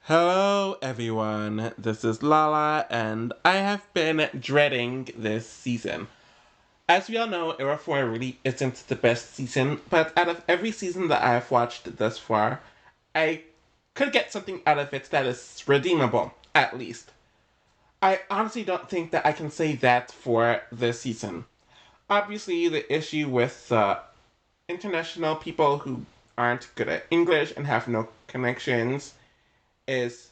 Hello, everyone. This is Lala, and I have been dreading this season. As we all know, Era 4 really isn't the best season, but out of every season that I have watched thus far, I could get something out of it that is redeemable, at least. I honestly don't think that I can say that for this season. Obviously, the issue with international people who aren't good at English and have no connections is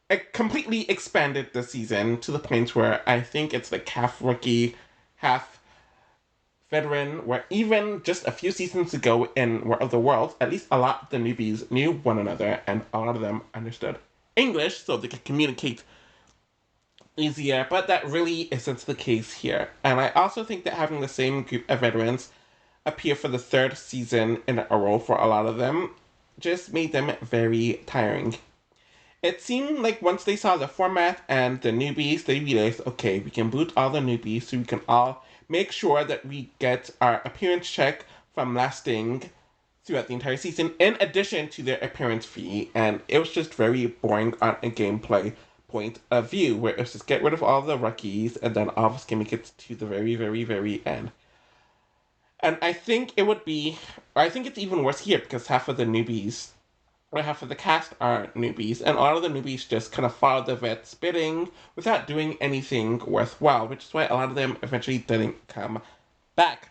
it completely expanded the season to the point where I think it's like half rookie, half veteran, where even just a few seasons ago in War of the Worlds, at least a lot of the newbies knew one another and a lot of them understood English so they could communicate easier, but that really isn't the case here. And I also think that having the same group of veterans appear for the third season in a row for a lot of them just made them very tiring. It seemed like once they saw the format and the newbies, they realized, okay, we can boot all the newbies so we can all make sure that we get our appearance check from lasting throughout the entire season, in addition to their appearance fee. And it was just very boring on a gameplay point of view, where it's just get rid of all the rookies and then all of us can make it to the very, very, very end. And I think it's even worse here because half of the newbies half of the cast are newbies, and a lot of the newbies just kind of follow the vet's bidding without doing anything worthwhile, which is why a lot of them eventually didn't come back.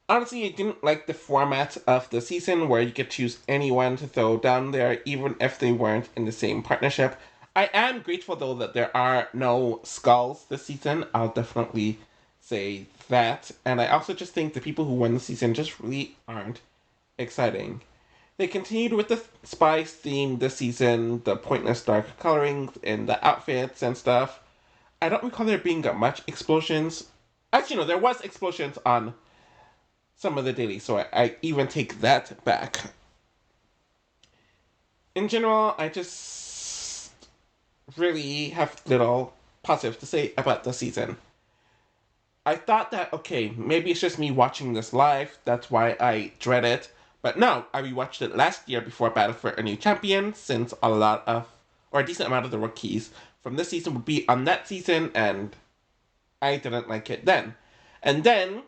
Honestly, I didn't like the format of the season where you could choose anyone to throw down there, even if they weren't in the same partnership. I am grateful though that there are no skulls this season. I'll definitely say that. And I also just think the people who won the season just really aren't exciting. They continued with the Spies theme this season, the pointless dark coloring in the outfits and stuff. I don't recall there being much explosions. Actually, no, there was explosions on some of the dailies, so I even take that back. In general, I just really have little positive to say about the season. I thought that, okay, maybe it's just me watching this live, that's why I dread it. But no, I rewatched it last year before Battle for a New Champion, since a decent amount of the rookies from this season would be on that season, and I didn't like it then. And then,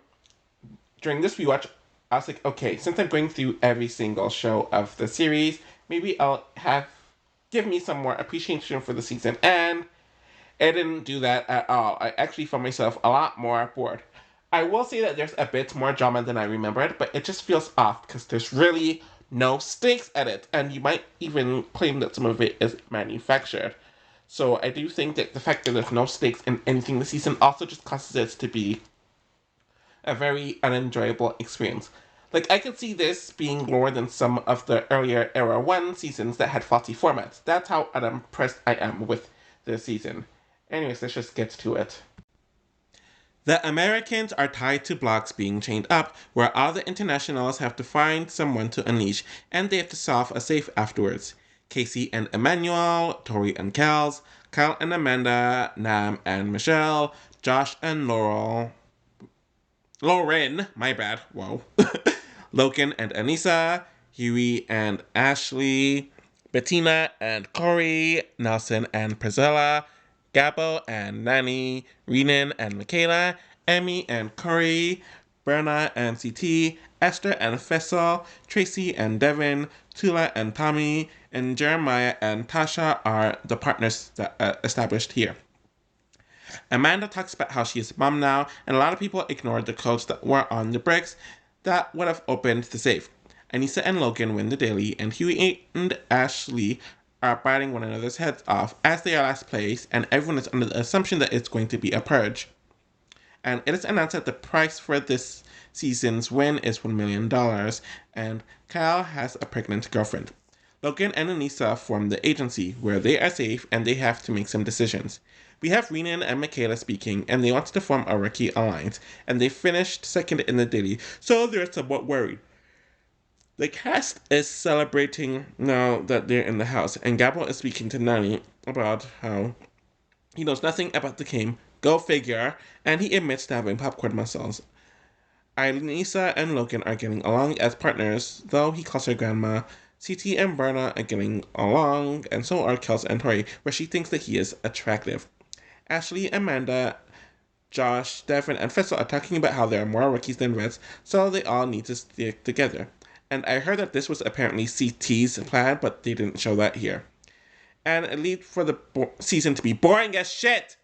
during this rewatch, I was like, okay, since I'm going through every single show of the series, maybe give me some more appreciation for the season. And it didn't do that at all. I actually found myself a lot more bored. I will say that there's a bit more drama than I remembered, but it just feels off because there's really no stakes at it, and you might even claim that some of it is manufactured. So I do think that the fact that there's no stakes in anything this season also just causes it to be a very unenjoyable experience. Like, I could see this being lower than some of the earlier Era 1 seasons that had faulty formats. That's how unimpressed I am with this season. Anyways, let's just get to it. The Americans are tied to blocks being chained up, where all the internationals have to find someone to unleash, and they have to solve a safe afterwards. Casey and Emmanuel, Tori and Kels, Kyle and Amanda, Nam and Michelle, Josh and Lauren, my bad, whoa. Logan and Anissa, Huey and Ashley, Bettina and Corey, Nelson and Priscilla, Gabo and Nani, Renan and Michaela, Emmy and Corey, Berna and CT, Esther and Fessel, Tracy and Devin, Tula and Tommy, and Jeremiah and Tasha are the partners that established here. Amanda talks about how she is a mom now, and a lot of people ignored the codes that were on the bricks that would have opened the safe. Anissa and Logan win the daily, and Huey and Ashley are biting one another's heads off as they are last place, and everyone is under the assumption that it's going to be a purge. And it is announced that the price for this season's win is $1 million, and Kyle has a pregnant girlfriend. Logan and Anissa form the agency, where they are safe and they have to make some decisions. We have Renan and Michaela speaking, and they want to form a rookie alliance, and they finished second in the daily, so they're somewhat worried. The cast is celebrating now that they're in the house, and Gabo is speaking to Nani about how he knows nothing about the game, go figure, and he admits to having popcorn muscles. Lisa and Logan are getting along as partners, though he calls her grandma CT and Berna are getting along, and so are Kels and Tori, where she thinks that he is attractive. Ashley, Amanda, Josh, Devin, and Fessel are talking about how there are more rookies than Reds, so they all need to stick together. And I heard that this was apparently CT's plan, but they didn't show that here. And it leads for the season to be boring as shit!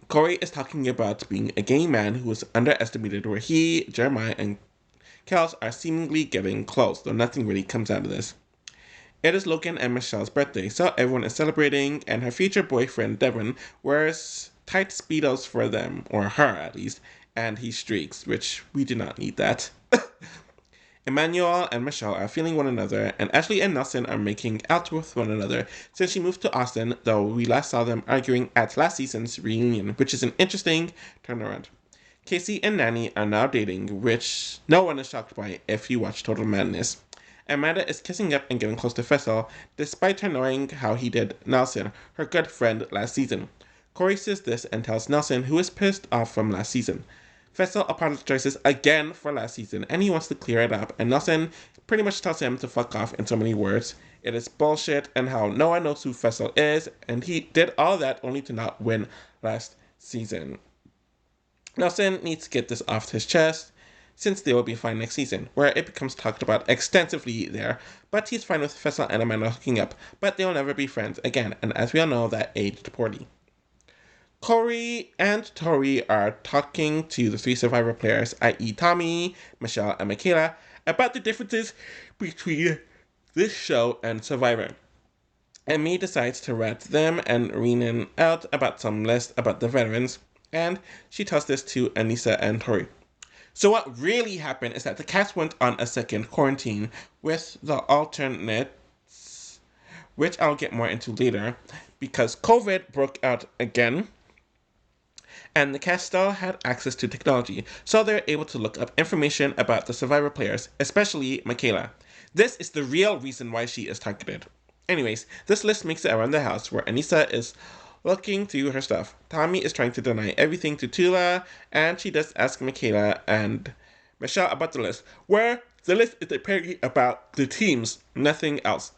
Corey is talking about being a gay man who was underestimated, where he, Jeremiah, and Kels are seemingly getting close, though nothing really comes out of this. It is Logan and Michelle's birthday, so everyone is celebrating, and her future boyfriend, Devin, wears tight Speedos for them, or her at least, and he streaks, which we do not need that. Emmanuel and Michelle are feeling one another, and Ashley and Nelson are making out with one another since she moved to Austin, though we last saw them arguing at last season's reunion, which is an interesting turnaround. Casey and Nanny are now dating, which no one is shocked by if you watch Total Madness. Amanda is kissing up and getting close to Fessel, despite her knowing how he did Nelson, her good friend, last season. Corey says this and tells Nelson, who is pissed off from last season. Fessel apologizes again for last season, and he wants to clear it up, and Nelson pretty much tells him to fuck off in so many words. It is bullshit, and how no one knows who Fessel is, and he did all that only to not win last season. Nelson needs to get this off his chest, since they will be fine next season, where it becomes talked about extensively there, but he's fine with Fessel and Amanda hooking up, but they'll never be friends again, and as we all know, that aged poorly. Corey and Tori are talking to the 3 Survivor players, i.e. Tommy, Michelle, and Michaela, about the differences between this show and Survivor. Emmy decides to rat them and Renan out about some list about the veterans, and she tells this to Anissa and Tori. So what really happened is that the cast went on a second quarantine with the alternates, which I'll get more into later, because COVID broke out again, and the cast still had access to technology, so they're able to look up information about the Survivor players, especially Michaela. This is the real reason why she is targeted. Anyways, this list makes it around the house, where Anissa is looking through her stuff. Tommy is trying to deny everything to Tula, and she does ask Michaela and Michelle about the list, where the list is apparently about the teams, nothing else.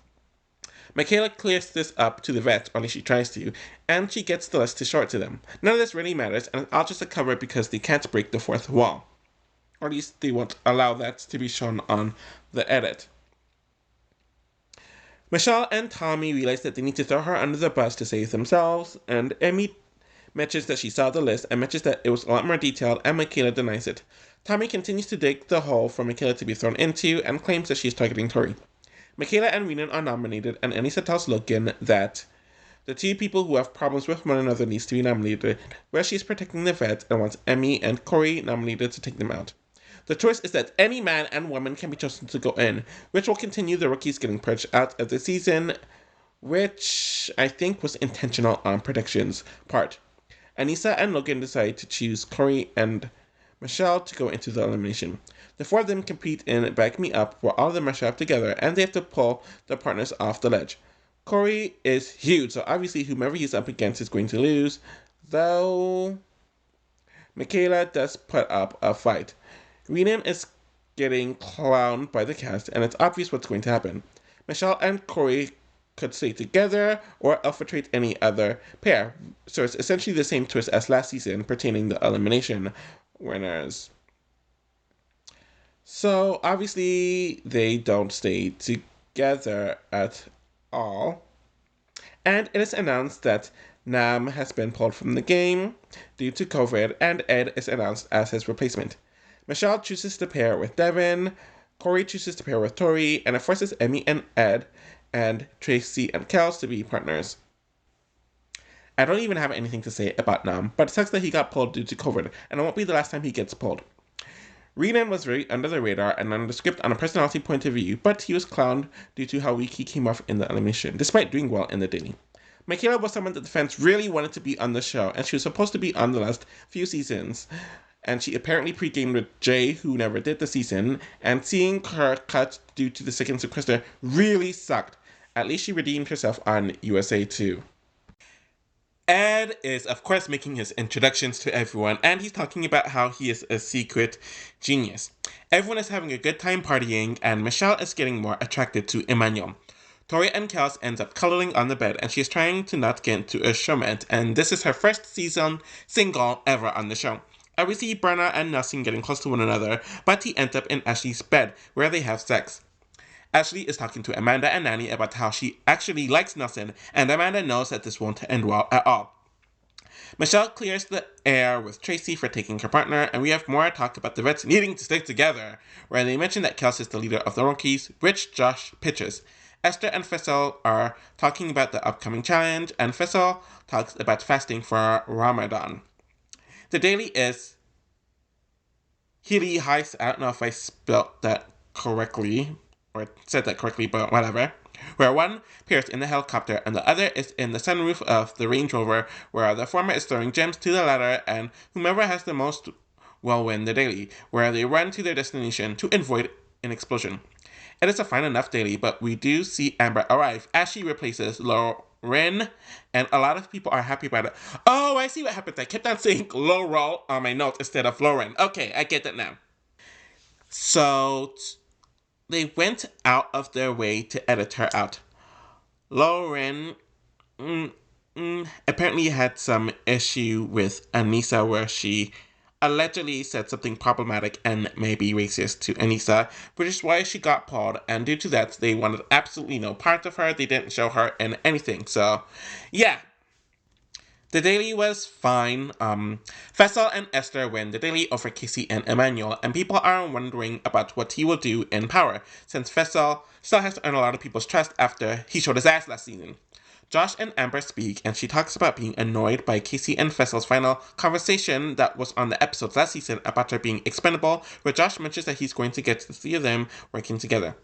Michaela clears this up to the vets, only she tries to, and she gets the list to show it to them. None of this really matters, and I'll just cover it because they can't break the fourth wall. Or at least they won't allow that to be shown on the edit. Michelle and Tommy realize that they need to throw her under the bus to save themselves, and Emmy mentions that she saw the list and mentions that it was a lot more detailed, and Michaela denies it. Tommy continues to dig the hole for Michaela to be thrown into and claims that she's targeting Tori. Michaela and Renan are nominated, and Anissa tells Logan that the 2 people who have problems with one another needs to be nominated, where she's protecting the vets and wants Emmy and Corey nominated to take them out. The choice is that any man and woman can be chosen to go in, which will continue the rookies getting purged out of the season, which I think was intentional on predictions' part. Anissa and Logan decide to choose Corey and Michelle to go into the elimination. The 4 of them compete in Back Me Up, where all of them are strapped together and they have to pull their partners off the ledge. Corey is huge, so obviously whomever he's up against is going to lose, though Michaela does put up a fight. Renan is getting clowned by the cast, and it's obvious what's going to happen. Michelle and Corey could stay together or infiltrate any other pair, so it's essentially the same twist as last season pertaining to elimination winners. So obviously they don't stay together at all, and it is announced that Nam has been pulled from the game due to COVID, and Ed is announced as his replacement. Michelle chooses to pair with Devin, Corey chooses to pair with Tori, and it forces Emmy and Ed and Tracy and Kels to be partners. I don't even have anything to say about Nam, but it sucks that he got pulled due to COVID, and it won't be the last time he gets pulled. Renan was very under the radar and on the script on a personality point of view, but he was clowned due to how weak he came off in the elimination, despite doing well in the dating. Michaela was someone that the fans really wanted to be on the show, and she was supposed to be on the last few seasons. And she apparently pre-gamed with Jay, who never did the season, and seeing her cut due to the second sequester really sucked. At least she redeemed herself on USA 2. Ed is, of course, making his introductions to everyone, and he's talking about how he is a secret genius. Everyone is having a good time partying, and Michelle is getting more attracted to Emmanuel. Tori and Kels ends up cuddling on the bed, and she's trying to not get into a showment, and this is her first season single ever on the show. We see Brenna and Nelson getting close to one another, but he ends up in Ashley's bed, where they have sex. Ashley is talking to Amanda and Nanny about how she actually likes Nelson, and Amanda knows that this won't end well at all. Michelle clears the air with Tracy for taking her partner, and we have more talk about the vets needing to stick together, where they mention that Kels is the leader of the rookies, which Josh pitches. Esther and Faisal are talking about the upcoming challenge, and Faisal talks about fasting for Ramadan. The daily is Hili Heist. I don't know if I spelled that correctly, or said that correctly, but whatever. Where one appears in the helicopter and the other is in the sunroof of the Range Rover, where the former is throwing gems to the latter, and whomever has the most will win the daily, where they run to their destination to avoid an explosion. It is a fine enough daily, but we do see Amber arrive as she replaces Lauren, and a lot of people are happy about it. Oh, I see what happened. I kept on saying Laurel on my notes instead of Lauren. Okay, I get that now. So they went out of their way to edit her out. Lauren apparently had some issue with Anissa where she allegedly said something problematic and maybe racist to Anissa, which is why she got pulled, and due to that, they wanted absolutely no part of her. They didn't show her in anything. So, yeah. The daily was fine. Faisal and Esther win the daily over Casey and Emmanuel, and people are wondering about what he will do in power, since Faisal still has to earn a lot of people's trust after he showed his ass last season. Josh and Amber speak, and she talks about being annoyed by Casey and Faisal's final conversation that was on the episodes last season about her being expendable, where Josh mentions that he's going to get the three of them working together.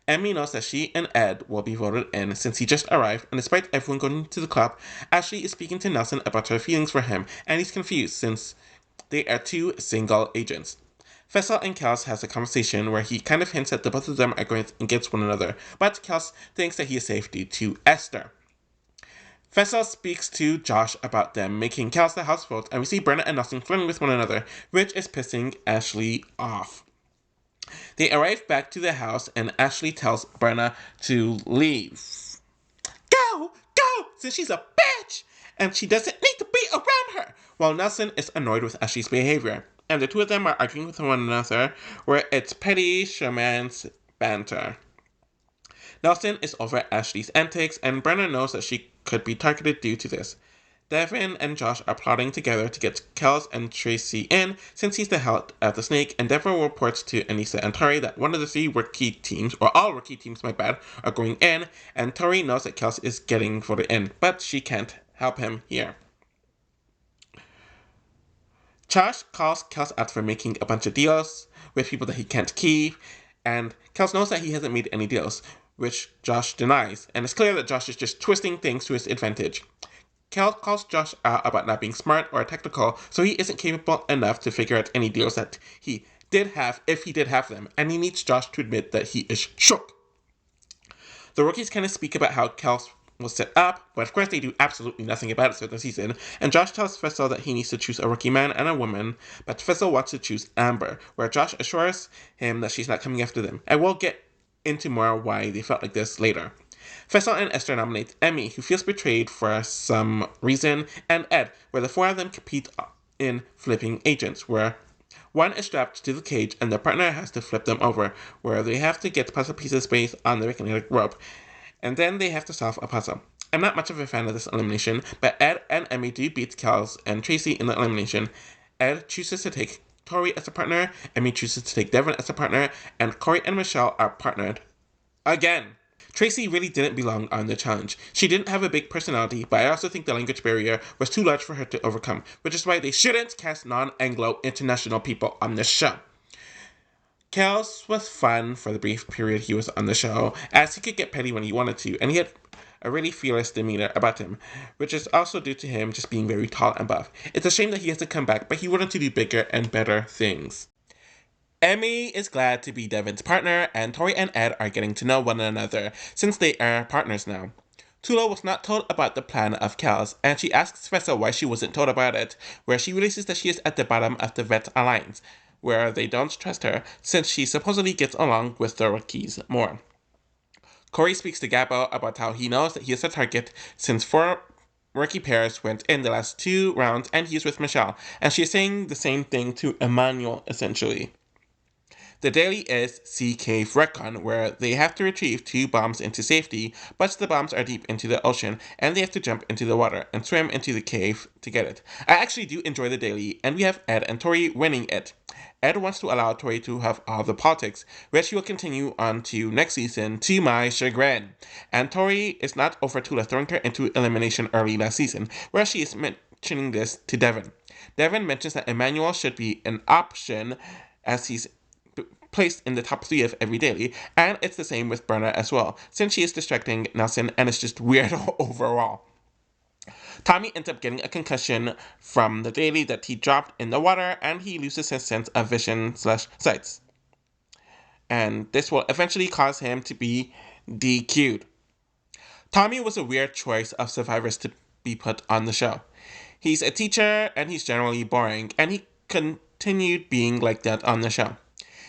Emmy knows that she and Ed will be voted in since he just arrived, and despite everyone going to the club, Ashley is speaking to Nelson about her feelings for him, and he's confused since they are two single agents. Faisal and Kels has a conversation where he kind of hints that the both of them are going against one another, but Kels thinks that he is safe due to Esther. Faisal speaks to Josh about them making Kels the house vote, and we see Brenna and Nelson flirting with one another, which is pissing Ashley off. They arrive back to the house, and Ashley tells Brenna to leave. Go! Go! Since she's a bitch! And she doesn't need to be around her! While Nelson is annoyed with Ashley's behavior. And the two of them are arguing with one another, where it's petty showman's banter. Nelson is over Ashley's antics, and Brenna knows that she could be targeted due to this. Devin and Josh are plotting together to get Kels and Tracy in, since he's the head of the snake, and Devin reports to Anissa and Tori that one of the three rookie teams, or all rookie teams, my bad, are going in, and Tori knows that Kels is getting voted in, but she can't help him here. Josh calls Kels out for making a bunch of deals with people that he can't keep, and Kels knows that he hasn't made any deals, which Josh denies, and it's clear that Josh is just twisting things to his advantage. Kels calls Josh out about not being smart or technical, so he isn't capable enough to figure out any deals that he did have, if he did have them, and he needs Josh to admit that he is shook. The rookies kind of speak about how Kels was set up, but of course they do absolutely nothing about it throughout the season, and Josh tells Faisal that he needs to choose a rookie man and a woman, but Faisal wants to choose Amber, where Josh assures him that she's not coming after them, and we'll get into more why they felt like this later. Faisal and Esther nominate Emmy, who feels betrayed for some reason, and Ed, where the four of them compete in flipping agents, where one is strapped to the cage and their partner has to flip them over, where they have to get puzzle pieces based on the magnetic rope, and then they have to solve a puzzle. I'm not much of a fan of this elimination, but Ed and Emmy do beat Kels and Tracy in the elimination. Ed chooses to take Tori as a partner, Emmy chooses to take Devin as a partner, and Corey and Michelle are partnered again. Tracy really didn't belong on the challenge. She didn't have a big personality, but I also think the language barrier was too large for her to overcome, which is why they shouldn't cast non-Anglo international people on this show. Kels was fun for the brief period he was on the show, as he could get petty when he wanted to, and he had a really fearless demeanor about him, which is also due to him just being very tall and buff. It's a shame that he has to come back, but he wanted to do bigger and better things. Emmy is glad to be Devin's partner, and Tori and Ed are getting to know one another, since they are partners now. Tula was not told about the plan of Kels, and she asks Faisal why she wasn't told about it, where she realizes that she is at the bottom of the Vet Alliance, where they don't trust her since she supposedly gets along with the rookies more. Corey speaks to Gabbo about how he knows that he is a target since 4 rookie pairs went in the last 2 rounds and he's with Michelle, and she's saying the same thing to Emmanuel essentially. The daily is Sea Cave Recon, where they have to retrieve 2 bombs into safety, but the bombs are deep into the ocean, and they have to jump into the water and swim into the cave to get it. I actually do enjoy the daily, and we have Ed and Tori winning it. Ed wants to allow Tori to have all the politics, which will continue on to next season, to my chagrin. And Tori is not over Tula throwing her into elimination early last season, where she is mentioning this to Devin. Devin mentions that Emmanuel should be an option as he's placed in the top 3 of every daily, and it's the same with Berna as well, since she is distracting Nelson and it's just weird overall. Tommy ends up getting a concussion from the daily that he dropped in the water, and he loses his sense of vision/sights. And this will eventually cause him to be DQ'd. Tommy was a weird choice of survivors to be put on the show. He's a teacher, and he's generally boring, and he continued being like that on the show.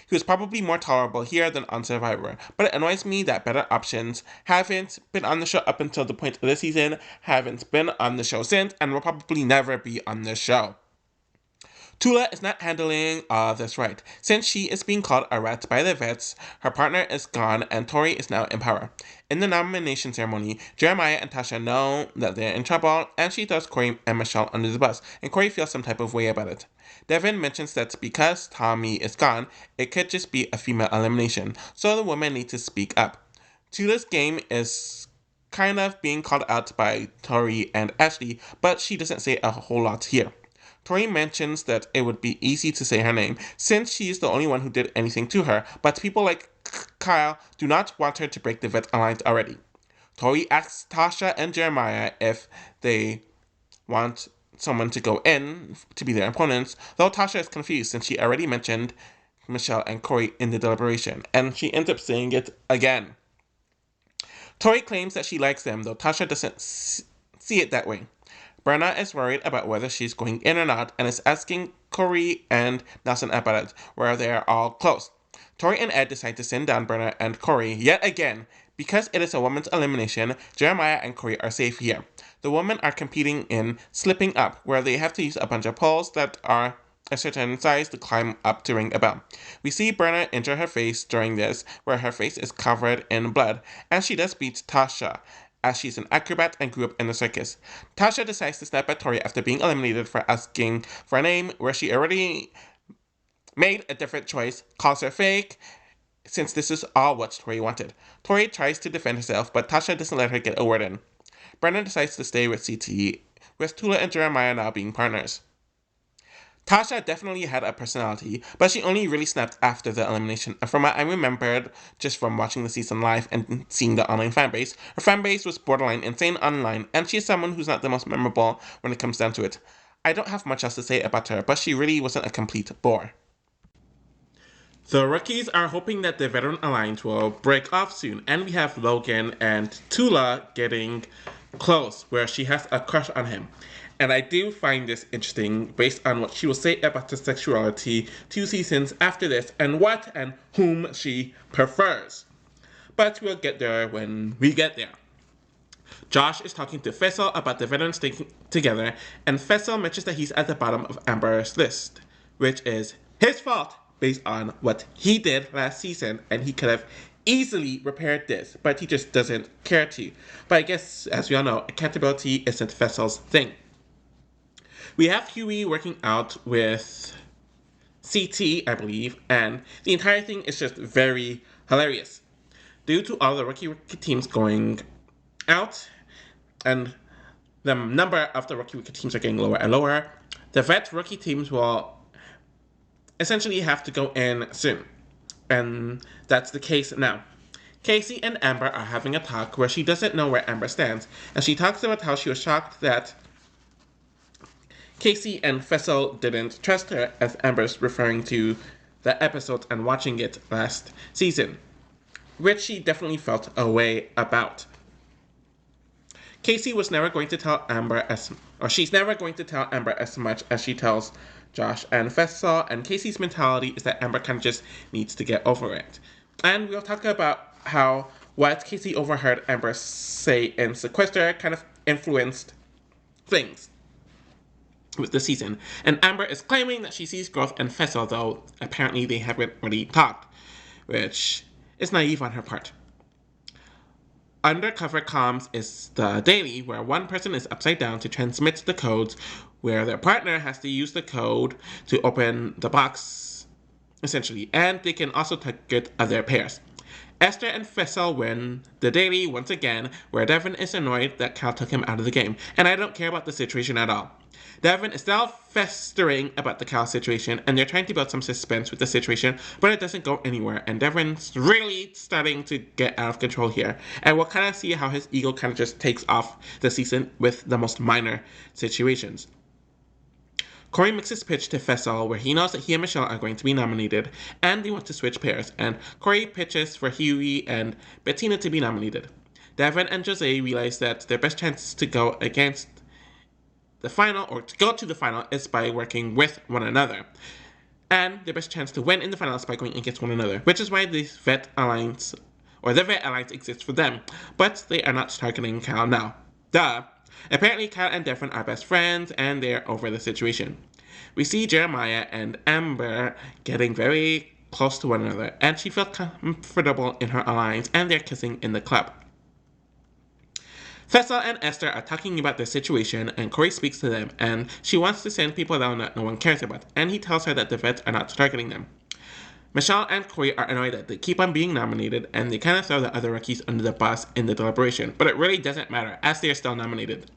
He was probably more tolerable here than on Survivor, but it annoys me that better options haven't been on the show up until the point of the season, haven't been on the show since, and will probably never be on the show. Tula is not handling this right. Since she is being called a rat by the vets, her partner is gone and Tori is now in power. In the nomination ceremony, Jeremiah and Tasha know that they're in trouble, and she throws Corey and Michelle under the bus, and Corey feels some type of way about it. Devin mentions that because Tommy is gone, it could just be a female elimination, so the women need to speak up. Tula's game is kind of being called out by Tori and Ashley, but she doesn't say a whole lot here. Tori mentions that it would be easy to say her name, since she is the only one who did anything to her, but people like Kyle do not want her to break the vet alliance already. Tori asks Tasha and Jeremiah if they want someone to go in to be their opponents, though Tasha is confused since she already mentioned Michelle and Corey in the deliberation, and she ends up saying it again. Tori claims that she likes them, though Tasha doesn't see it that way. Brenna is worried about whether she's going in or not and is asking Corey and Nelson about it, where they are all close. Tori and Ed decide to send down Brenna and Corey yet again. Because it is a woman's elimination, Jeremiah and Corey are safe here. The women are competing in slipping up, where they have to use a bunch of poles that are a certain size to climb up to ring a bell. We see Brenna injure her face during this, where her face is covered in blood, and she does beat Tasha, as she's an acrobat and grew up in the circus. Tasha decides to snap at Tori after being eliminated for asking for a name, where she already made a different choice, calls her fake, since this is all what Tori wanted. Tori tries to defend herself, but Tasha doesn't let her get a word in. Brenna decides to stay with CT, with Tula and Jeremiah now being partners. Tasha definitely had a personality, but she only really snapped after the elimination. And from what I remembered, just from watching the season live and seeing the online fanbase, her fanbase was borderline insane online, and she is someone who's not the most memorable when it comes down to it. I don't have much else to say about her, but she really wasn't a complete bore. The rookies are hoping that the Veteran Alliance will break off soon, and we have Logan and Tula getting close, where she has a crush on him. And I do find this interesting based on what she will say about her sexuality 2 seasons after this and what and whom she prefers. But we'll get there when we get there. Josh is talking to Faisal about the veterans sticking together, and Faisal mentions that he's at the bottom of Amber's list, which is his fault based on what he did last season, and he could have easily repaired this, but he just doesn't care to. But I guess, as we all know, accountability isn't Faisal's thing. We have Huey working out with CT, I believe, and the entire thing is just very hilarious. Due to all the rookie teams going out, and the number of the rookie teams are getting lower and lower, the vet rookie teams will essentially have to go in soon. And that's the case now. Casey and Amber are having a talk where she doesn't know where Amber stands, and she talks about how she was shocked that Casey and Faisal didn't trust her, as Amber's referring to the episode and watching it last season, which she definitely felt a way about. Casey was never going to tell Amber she's never going to tell Amber as much as she tells Josh and Fessel, and Casey's mentality is that Amber kind of just needs to get over it. And we'll talk about how what Casey overheard Amber say in Sequester kind of influenced things with the season. And Amber is claiming that she sees growth in Fessel, though apparently they haven't really talked, which is naive on her part. Undercover Comms is the daily where one person is upside down to transmit the codes, where their partner has to use the code to open the box, essentially, and they can also target other pairs. Esther and Fessel win the daily once again, where Devin is annoyed that Cal took him out of the game, and I don't care about the situation at all. Devin is still festering about the Cal situation, and they're trying to build some suspense with the situation, but it doesn't go anywhere, and Devin's really starting to get out of control here, and we'll kind of see how his ego kind of just takes off the season with the most minor situations. Corey makes his pitch to Fessel, where he knows that he and Michelle are going to be nominated, and they want to switch pairs, and Corey pitches for Huey and Bettina to be nominated. Devin and Jose realize that their best chance to go against the final, or to go to the final, is by working with one another. And their best chance to win in the final is by going against one another, which is why the Vet Alliance exists for them, but they are not targeting Cal now. Duh. Apparently, Cal and Devin are best friends, and they're over the situation. We see Jeremiah and Amber getting very close to one another, and she feels comfortable in her alliance, and they're kissing in the club. Fessel and Esther are talking about their situation, and Corey speaks to them, and she wants to send people down that no one cares about, and he tells her that the vets are not targeting them. Michelle and Corey are annoyed that they keep on being nominated, and they kind of throw the other rookies under the bus in the deliberation, but it really doesn't matter, as they are still nominated.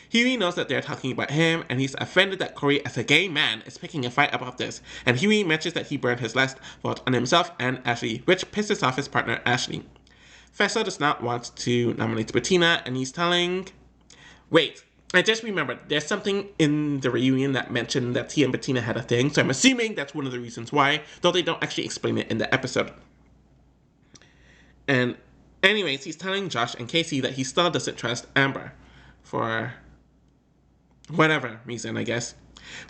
Huey knows that they're talking about him, and he's offended that Corey, as a gay man, is picking a fight about this, and Huey mentions that he burned his last vote on himself and Ashley, which pisses off his partner Ashley. Fessel does not want to nominate Bettina, and he's telling... Wait, I just remembered, there's something in the reunion that mentioned that he and Bettina had a thing, so I'm assuming that's one of the reasons why, though they don't actually explain it in the episode. And anyways, he's telling Josh and Casey that he still doesn't trust Amber. For whatever reason, I guess.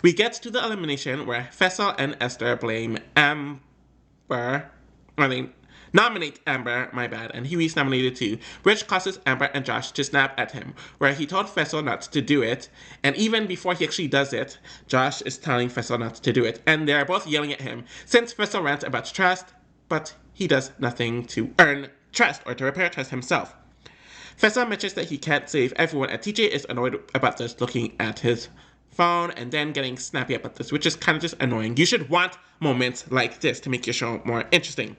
We get to the elimination where Fessel and Esther blame Amber... nominate Amber, my bad, and Huey's nominated too, which causes Amber and Josh to snap at him, where he told Fessel not to do it, and even before he actually does it, Josh is telling Fessel not to do it, and they're both yelling at him, since Fessel rants about trust, but he does nothing to earn trust or to repair trust himself. Fessel mentions that he can't save everyone, and TJ is annoyed about this, looking at his phone and then getting snappy about this, which is kind of just annoying. You should want moments like this to make your show more interesting.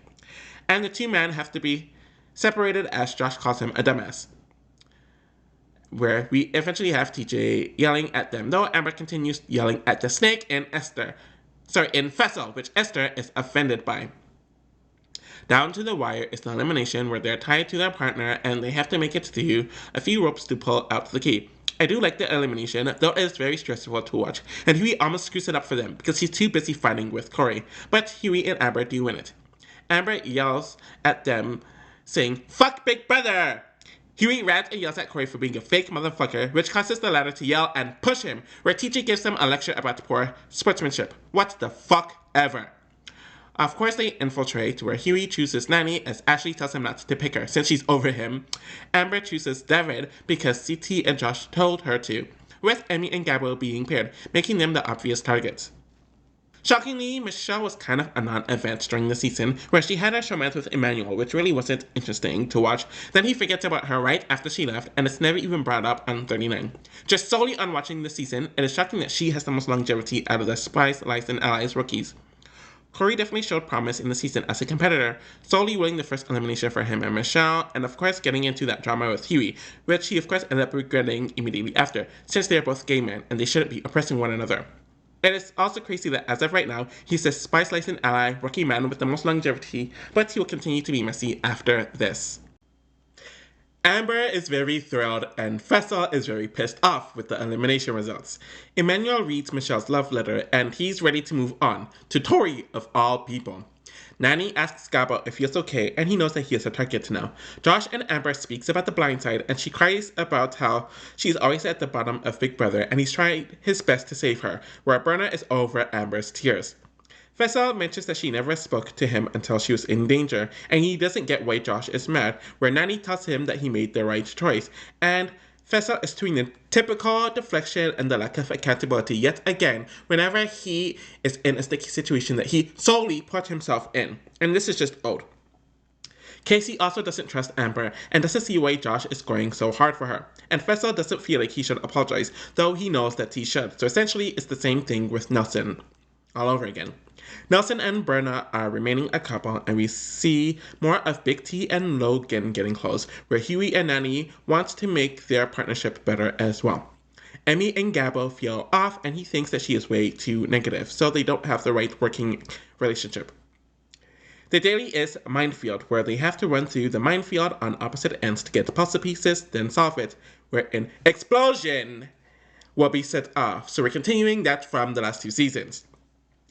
And the two men have to be separated as Josh calls him a dumbass. Where we eventually have TJ yelling at them, though Amber continues yelling at the snake in Fessel, which Esther is offended by. Down to the wire is the elimination where they're tied to their partner and they have to make it through a few ropes to pull out the key. I do like the elimination, though it is very stressful to watch, and Huey almost screws it up for them because he's too busy fighting with Corey, but Huey and Amber do win it. Amber yells at them, saying, "Fuck Big Brother!" Huey rants and yells at Corey for being a fake motherfucker, which causes the latter to yell and push him, where TJ gives them a lecture about poor sportsmanship. What the fuck ever. Of course they infiltrate, where Huey chooses Nanny as Ashley tells him not to pick her, since she's over him. Amber chooses David because CT and Josh told her to, with Emmy and Gabriel being paired, making them the obvious targets. Shockingly, Michelle was kind of a non-event during the season, where she had a romance with Emmanuel, which really wasn't interesting to watch. Then he forgets about her right after she left, and it's never even brought up on 39. Just solely on watching the season, it is shocking that she has the most longevity out of the Spies, Lies, and Allies rookies. Corey definitely showed promise in the season as a competitor, solely winning the first elimination for him and Michelle, and of course getting into that drama with Huey, which he of course ended up regretting immediately after, since they are both gay men and they shouldn't be oppressing one another. It is also crazy that as of right now, he's the Spice License Ally rookie man with the most longevity, but he will continue to be messy after this. Amber is very thrilled and Fessel is very pissed off with the elimination results. Emmanuel reads Michelle's love letter and he's ready to move on, to Tori of all people. Nanny asks Gabo if he is okay and he knows that he is a target now. Josh and Amber speaks about the blind side and she cries about how she's always at the bottom of Big Brother and he's tried his best to save her, where Berna is over Amber's tears. Fessel mentions that she never spoke to him until she was in danger, and he doesn't get why Josh is mad, where Nanny tells him that he made the right choice. And Fessel is doing the typical deflection and the lack of accountability yet again whenever he is in a sticky situation that he solely put himself in. And this is just old. Casey also doesn't trust Amber and doesn't see why Josh is going so hard for her. And Fessel doesn't feel like he should apologize, though he knows that he should. So essentially, it's the same thing with Nelson all over again. Nelson and Berna are remaining a couple, and we see more of Big T and Logan getting close, where Huey and Nanny want to make their partnership better as well. Emmy and Gabo feel off, and he thinks that she is way too negative, so they don't have the right working relationship. The daily is Minefield, where they have to run through the minefield on opposite ends to get the puzzle pieces, then solve it, where an explosion will be set off. So we're continuing that from the last two seasons.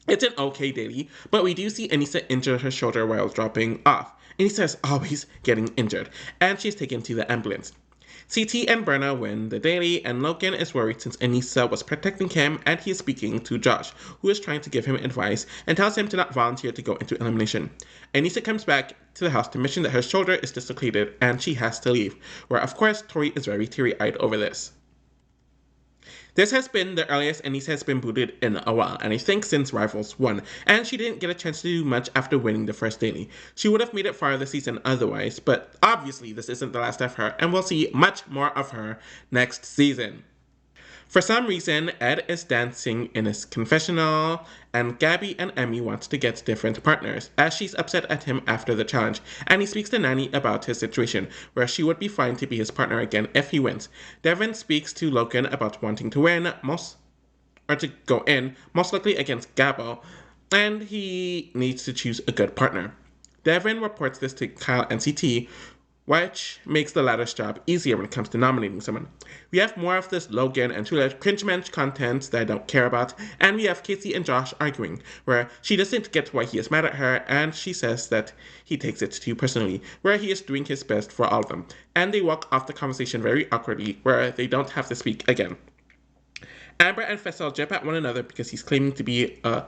It's an okay daily, but we do see Anissa injure her shoulder while dropping off. Anissa is always getting injured, and she's taken to the ambulance. CT and Berna win the daily, and Logan is worried since Anissa was protecting him, and he is speaking to Josh, who is trying to give him advice and tells him to not volunteer to go into elimination. Anissa comes back to the house to mention that her shoulder is dislocated and she has to leave, where of course Tori is very teary-eyed over this. This has been the earliest Anissa has been booted in a while, and I think since Rivals 1, and she didn't get a chance to do much after winning the first daily. She would have made it far this season otherwise, but obviously this isn't the last of her, and we'll see much more of her next season. For some reason, Ed is dancing in his confessional, and Gabby and Emmy want to get different partners, as she's upset at him after the challenge, and he speaks to Nanny about his situation, where she would be fine to be his partner again if he wins. Devin speaks to Logan about wanting to win, to go in, most likely against Gabo, and he needs to choose a good partner. Devin reports this to Kyle and CT, which makes the latter's job easier when it comes to nominating someone. We have more of this Logan and Tula cringe content that I don't care about, and we have Casey and Josh arguing, where she doesn't get why he is mad at her, and she says that he takes it too personally, where he is doing his best for all of them, and they walk off the conversation very awkwardly, where they don't have to speak again. Amber and Fessel jump at one another because he's claiming to be a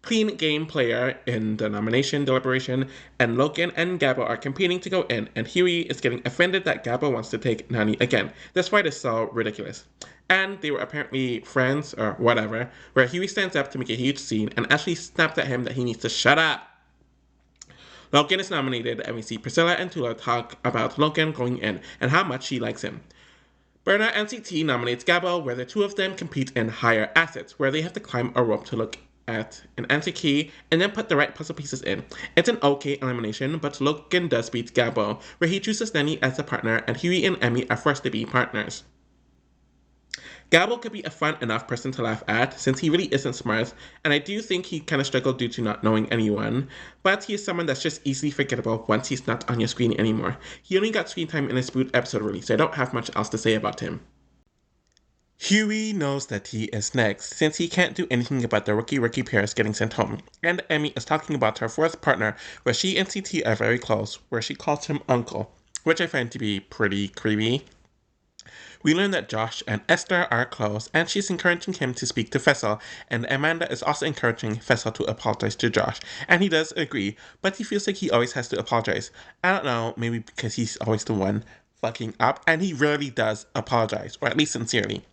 clean game player in the nomination deliberation, and Logan and Gabo are competing to go in, and Huey is getting offended that Gabo wants to take Nanny again. This fight is so ridiculous. And they were apparently friends, or whatever, where Huey stands up to make a huge scene, and Ashley snaps at him that he needs to shut up. Logan is nominated, and we see Priscilla and Tula talk about Logan going in, and how much she likes him. Berna and CT nominates Gabo, where the two of them compete in higher assets, where they have to climb a rope to look at an empty key and then put the right puzzle pieces in. It's an okay elimination, but Logan does beat Gabo, where he chooses Nanny as a partner, and Huey and Emmy are forced to be partners. Gabo could be a fun enough person to laugh at, since he really isn't smart, and I do think he kind of struggled due to not knowing anyone, but he is someone that's just easily forgettable once he's not on your screen anymore. He only got screen time in his boot episode release, so I don't have much else to say about him. Huey knows that he is next, since he can't do anything about the rookie pairs getting sent home, and Emmy is talking about her fourth partner, where she and CT are very close, where she calls him Uncle, which I find to be pretty creepy. We learn that Josh and Esther are close, and she's encouraging him to speak to Fessel, and Amanda is also encouraging Fessel to apologize to Josh, and he does agree, but he feels like he always has to apologize. I don't know, maybe because he's always the one fucking up, and he rarely does apologize, or at least sincerely.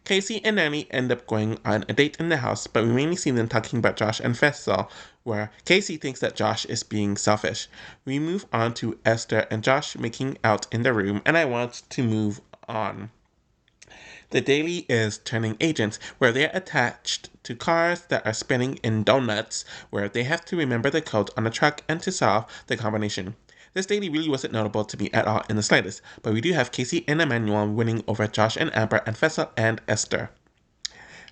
Casey and Nanny end up going on a date in the house, but we mainly see them talking about Josh and Fessel, where Casey thinks that Josh is being selfish. We move on to Esther and Josh making out in the room, and I want to move on. The daily is turning agents, where they're attached to cars that are spinning in donuts, where they have to remember the code on the truck and to solve the combination. This daily really wasn't notable to me at all in the slightest, but we do have Casey and Emmanuel winning over Josh and Amber and Fessel and Esther.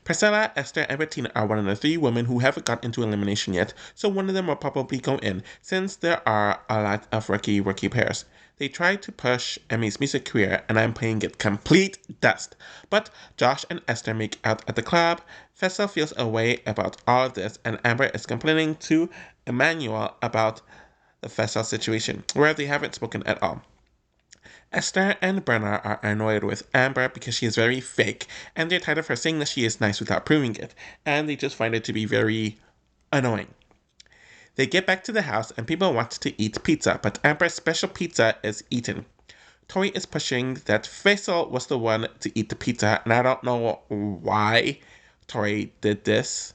Priscilla, Esther, and Bettina are one of the three women who haven't got into elimination yet, so one of them will probably go in, since there are a lot of rookie pairs. They try to push Emmy's music career, and I'm playing it complete dust. But Josh and Esther make out at the club. Fessel feels a way about all of this, and Amber is complaining to Emmanuel about the Fessel situation, where they haven't spoken at all. Esther and Brenna are annoyed with Amber because she is very fake, and they're tired of her saying that she is nice without proving it, and they just find it to be very annoying. They get back to the house and people want to eat pizza, but Amber's special pizza is eaten. Tori is pushing that Faisal was the one to eat the pizza, and I don't know why Tori did this,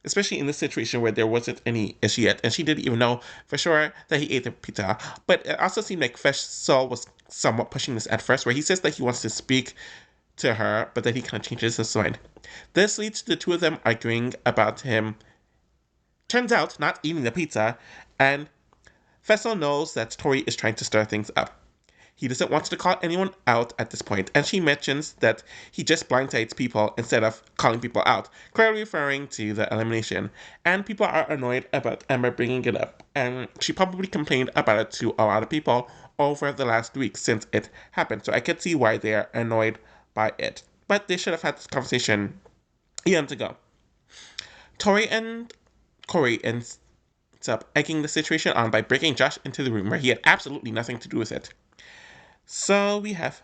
especially in this situation where there wasn't any issue yet, and she didn't even know for sure that he ate the pizza. But it also seemed like Faisal was somewhat pushing this at first, where he says that he wants to speak to her, but then he kind of changes his mind. This leads to the two of them arguing about him, turns out, not eating the pizza, and Faisal knows that Tori is trying to stir things up. He doesn't want to call anyone out at this point, and she mentions that he just blindsides people instead of calling people out, clearly referring to the elimination. And people are annoyed about Amber bringing it up, and she probably complained about it to a lot of people over the last week since it happened, so I could see why they're annoyed by it. But they should have had this conversation eons ago. Tori and Corey ends up egging the situation on by breaking Josh into the room where he had absolutely nothing to do with it. So we have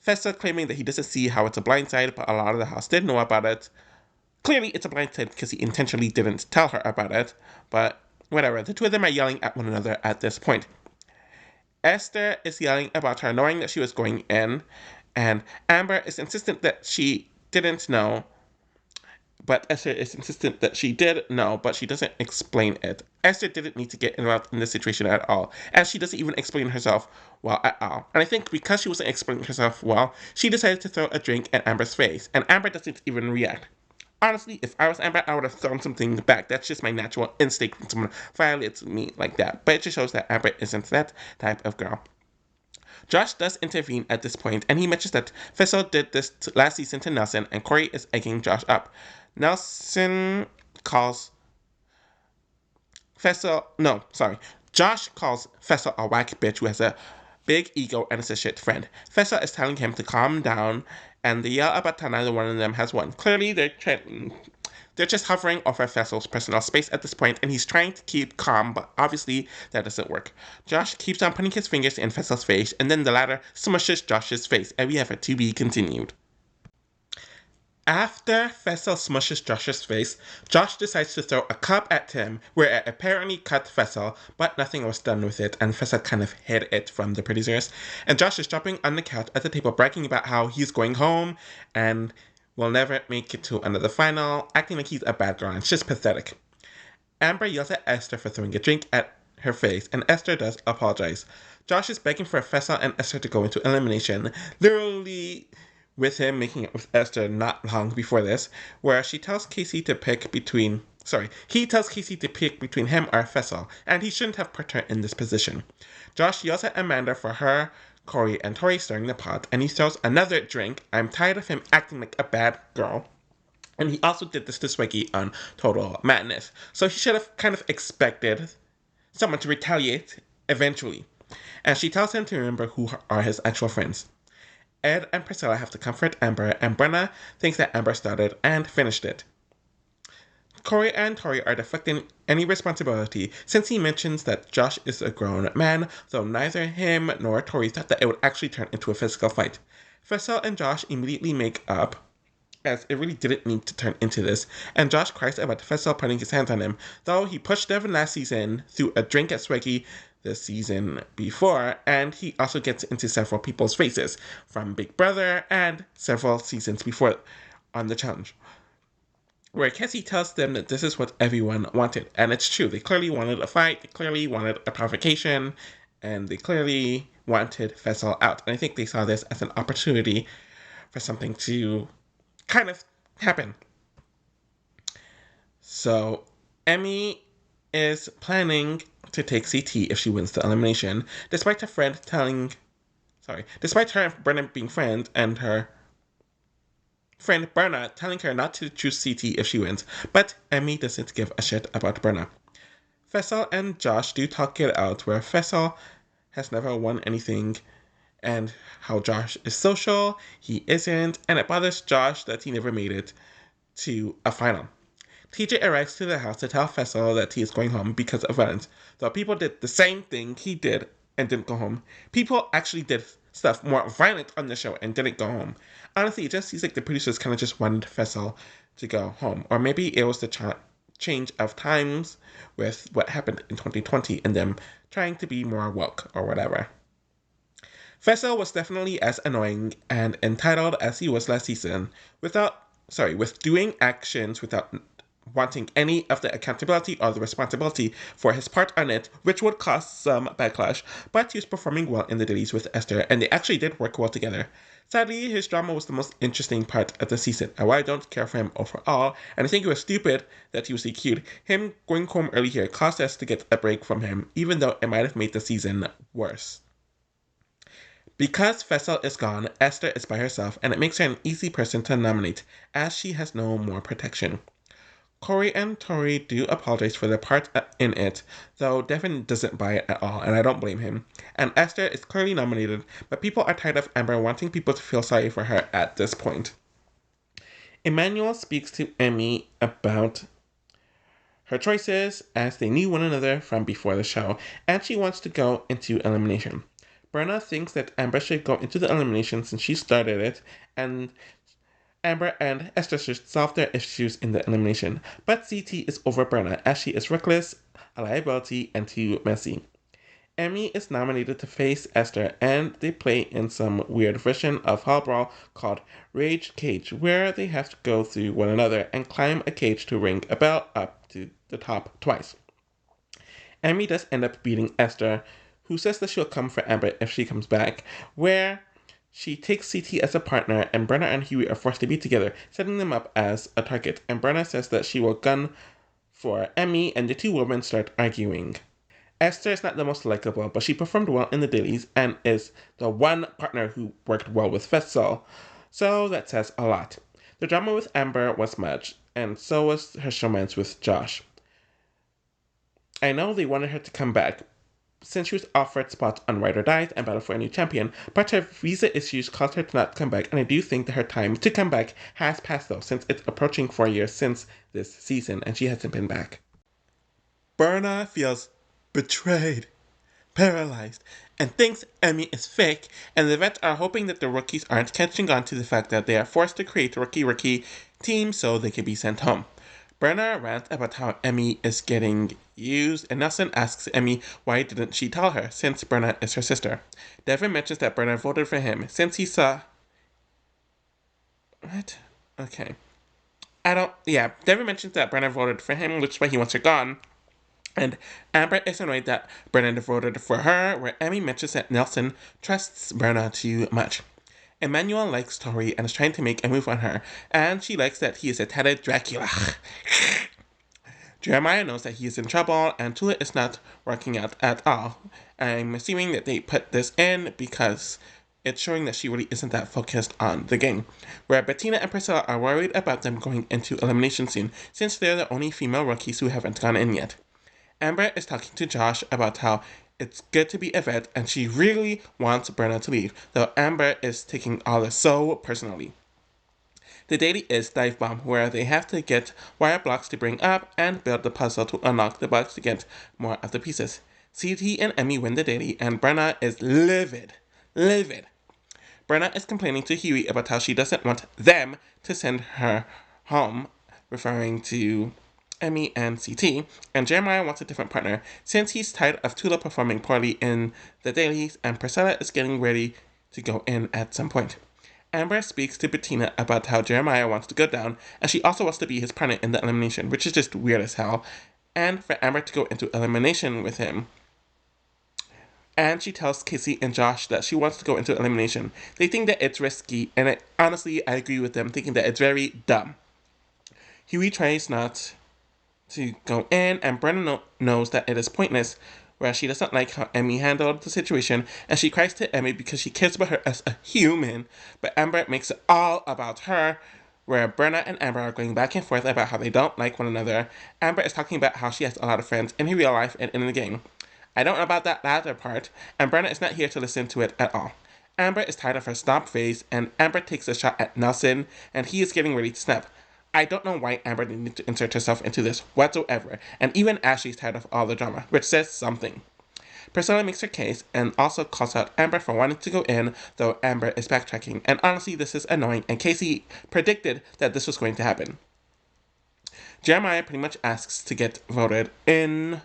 Fessa claiming that he doesn't see how it's a blindside, but a lot of the house did know about it. Clearly it's a blindside because he intentionally didn't tell her about it, but whatever. The two of them are yelling at one another at this point. Esther is yelling about her knowing that she was going in, and Amber is insistent that she didn't know, but Esther is insistent that she did know, but she doesn't explain it. Esther didn't need to get involved in this situation at all, as she doesn't even explain herself well at all. And I think because she wasn't explaining herself well, she decided to throw a drink at Amber's face, and Amber doesn't even react. Honestly, if I was Amber, I would have thrown something back. That's just my natural instinct when someone violates me like that. But it just shows that Amber isn't that type of girl. Josh does intervene at this point, and he mentions that Fessel did this last season to Nelson, and Corey is egging Josh up. Nelson calls Josh calls Fessel a whack bitch who has a big ego and is a shit friend. Fessel is telling him to calm down, and they yell about how neither one of them has won. Clearly, they're just hovering over Fessel's personal space at this point, and he's trying to keep calm, but obviously that doesn't work. Josh keeps on putting his fingers in Fessel's face, and then the latter smushes Josh's face, and we have a to be continued. After Fessel smushes Josh's face, Josh decides to throw a cup at him, where it apparently cut Fessel, but nothing was done with it, and Fessel kind of hid it from the producers. And Josh is jumping on the couch at the table, bragging about how he's going home, and will never make it to another final, acting like he's a bad girl, and it's just pathetic. Amber yells at Esther for throwing a drink at her face, and Esther does apologize. Josh is begging for Fessel and Esther to go into elimination, literally with him making it with Esther not long before this, where he tells Casey to pick between him or Fessel, and he shouldn't have put her in this position. Josh yells at Amanda for her, Corey, and Tori stirring the pot, and he throws another drink. I'm tired of him acting like a bad girl. And he also did this to Swiggy on Total Madness. So he should have kind of expected someone to retaliate eventually. And she tells him to remember who are his actual friends. Ed and Priscilla have to comfort Amber, and Brenna thinks that Amber started and finished it. Corey and Tori are deflecting any responsibility since he mentions that Josh is a grown man, though neither him nor Tori thought that it would actually turn into a physical fight. Fessel and Josh immediately make up, as it really didn't need to turn into this, and Josh cries about Fessel putting his hands on him, though he pushed Devin last season through a drink at Swiggy the season before, and he also gets into several people's faces, from Big Brother and several seasons before on the challenge, where Cassie tells them that this is what everyone wanted, and it's true. They clearly wanted a fight, they clearly wanted a provocation, and they clearly wanted Fessel out, and I think they saw this as an opportunity for something to kind of happen. So Emmy is planning to take CT if she wins the elimination, despite her and Brenna being friends, and her friend Brenna telling her not to choose CT if she wins, but Emmy doesn't give a shit about Brenna. Fessel and Josh do talk it out, where Fessel has never won anything, and how Josh is social, he isn't, and it bothers Josh that he never made it to a final. TJ arrives to the house to tell Fessel that he is going home because of violence. Though people did the same thing he did and didn't go home. People actually did stuff more violent on the show and didn't go home. Honestly, it just seems like the producers kind of just wanted Fessel to go home. Or maybe it was the change of times with what happened in 2020 and them trying to be more woke or whatever. Fessel was definitely as annoying and entitled as he was last season, with doing actions without wanting any of the accountability or the responsibility for his part on it, which would cause some backlash, but he was performing well in the dailies with Esther, and they actually did work well together. Sadly, his drama was the most interesting part of the season, and while I don't care for him overall, and I think it was stupid that he was DQ'd, him going home early here caused us to get a break from him, even though it might have made the season worse. Because Fessel is gone, Esther is by herself, and it makes her an easy person to nominate, as she has no more protection. Corey and Tori do apologize for their part in it, though Devin doesn't buy it at all, and I don't blame him. And Esther is clearly nominated, but people are tired of Amber wanting people to feel sorry for her at this point. Emmanuel speaks to Emmy about her choices as they knew one another from before the show, and she wants to go into elimination. Brenna thinks that Amber should go into the elimination since she started it, and Amber and Esther should solve their issues in the elimination, but CT is over Brenna as she is reckless, a liability, and too messy. Emmy is nominated to face Esther, and they play in some weird version of Hall Brawl called Rage Cage, where they have to go through one another and climb a cage to ring a bell up to the top twice. Emmy does end up beating Esther, who says that she'll come for Amber if she comes back, where she takes CT as a partner, and Brenna and Huey are forced to be together, setting them up as a target, and Brenna says that she will gun for Emmy, and the two women start arguing. Esther is not the most likable, but she performed well in the dailies and is the one partner who worked well with Fessel, so that says a lot. The drama with Amber was much, and so was her romance with Josh. I know they wanted her to come back, since she was offered spots on Ride or Dies and Battle for a New Champion, but her visa issues caused her to not come back, and I do think that her time to come back has passed though, since it's approaching 4 years since this season, and she hasn't been back. Berna feels betrayed, paralyzed, and thinks Emmy is fake, and the vets are hoping that the rookies aren't catching on to the fact that they are forced to create a rookie team so they can be sent home. Brenna rants about how Emmy is getting used, and Nelson asks Emmy why didn't she tell her, since Brenna is her sister. Devin mentions that Brenna voted for him since he saw... What? Okay. Devin mentions that Brenna voted for him, which is why he wants her gone. And Amber is annoyed that Brenna voted for her, where Emmy mentions that Nelson trusts Brenna too much. Emmanuel likes Tori and is trying to make a move on her, and she likes that he is a tatted Dracula. Jeremiah knows that he is in trouble, and Tula is not working out at all. I'm assuming that they put this in because it's showing that she really isn't that focused on the game. Where Bettina and Priscilla are worried about them going into elimination soon, since they're the only female rookies who haven't gone in yet. Amber is talking to Josh about how it's good to be a vet, and she really wants Brenna to leave, though Amber is taking all this so personally. The daily is Dive Bomb, where they have to get wire blocks to bring up and build the puzzle to unlock the box to get more of the pieces. CT and Emmy win the daily, and Brenna is livid. Brenna is complaining to Huey about how she doesn't want them to send her home, referring to Emmy and CT, and Jeremiah wants a different partner, since he's tired of Tula performing poorly in the dailies, and Priscilla is getting ready to go in at some point. Amber speaks to Bettina about how Jeremiah wants to go down, and she also wants to be his partner in the elimination, which is just weird as hell, and for Amber to go into elimination with him. And she tells Casey and Josh that she wants to go into elimination. They think that it's risky, and honestly, I agree with them, thinking that it's very dumb. Huey tries not to go in, and Brenna knows that it is pointless, where she doesn't like how Emmy handled the situation, and she cries to Emmy because she cares about her as a human, but Amber makes it all about her, where Brenna and Amber are going back and forth about how they don't like one another. Amber is talking about how she has a lot of friends in real life and in the game. I don't know about that latter part, and Brenna is not here to listen to it at all. Amber is tired of her stomp face, and Amber takes a shot at Nelson, and he is getting ready to snap. I don't know why Amber needed to insert herself into this whatsoever, and even Ashley's tired of all the drama, which says something. Priscilla makes her case and also calls out Amber for wanting to go in, though Amber is backtracking, and honestly, this is annoying, and Casey predicted that this was going to happen. Jeremiah pretty much asks to get voted in,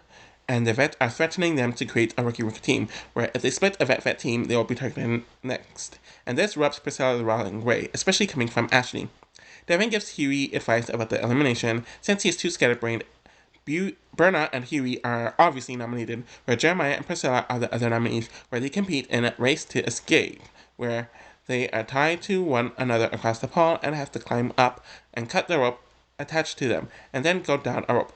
and the vets are threatening them to create a rookie team, where if they split a vet team, they will be targeted next. And this rubs Priscilla the wrong way, especially coming from Ashley. Devin gives Huey advice about the elimination, since he is too scatterbrained. Berna and Huey are obviously nominated, where Jeremiah and Priscilla are the other nominees, where they compete in a race to escape, where they are tied to one another across the pole and have to climb up and cut the rope attached to them, and then go down a rope.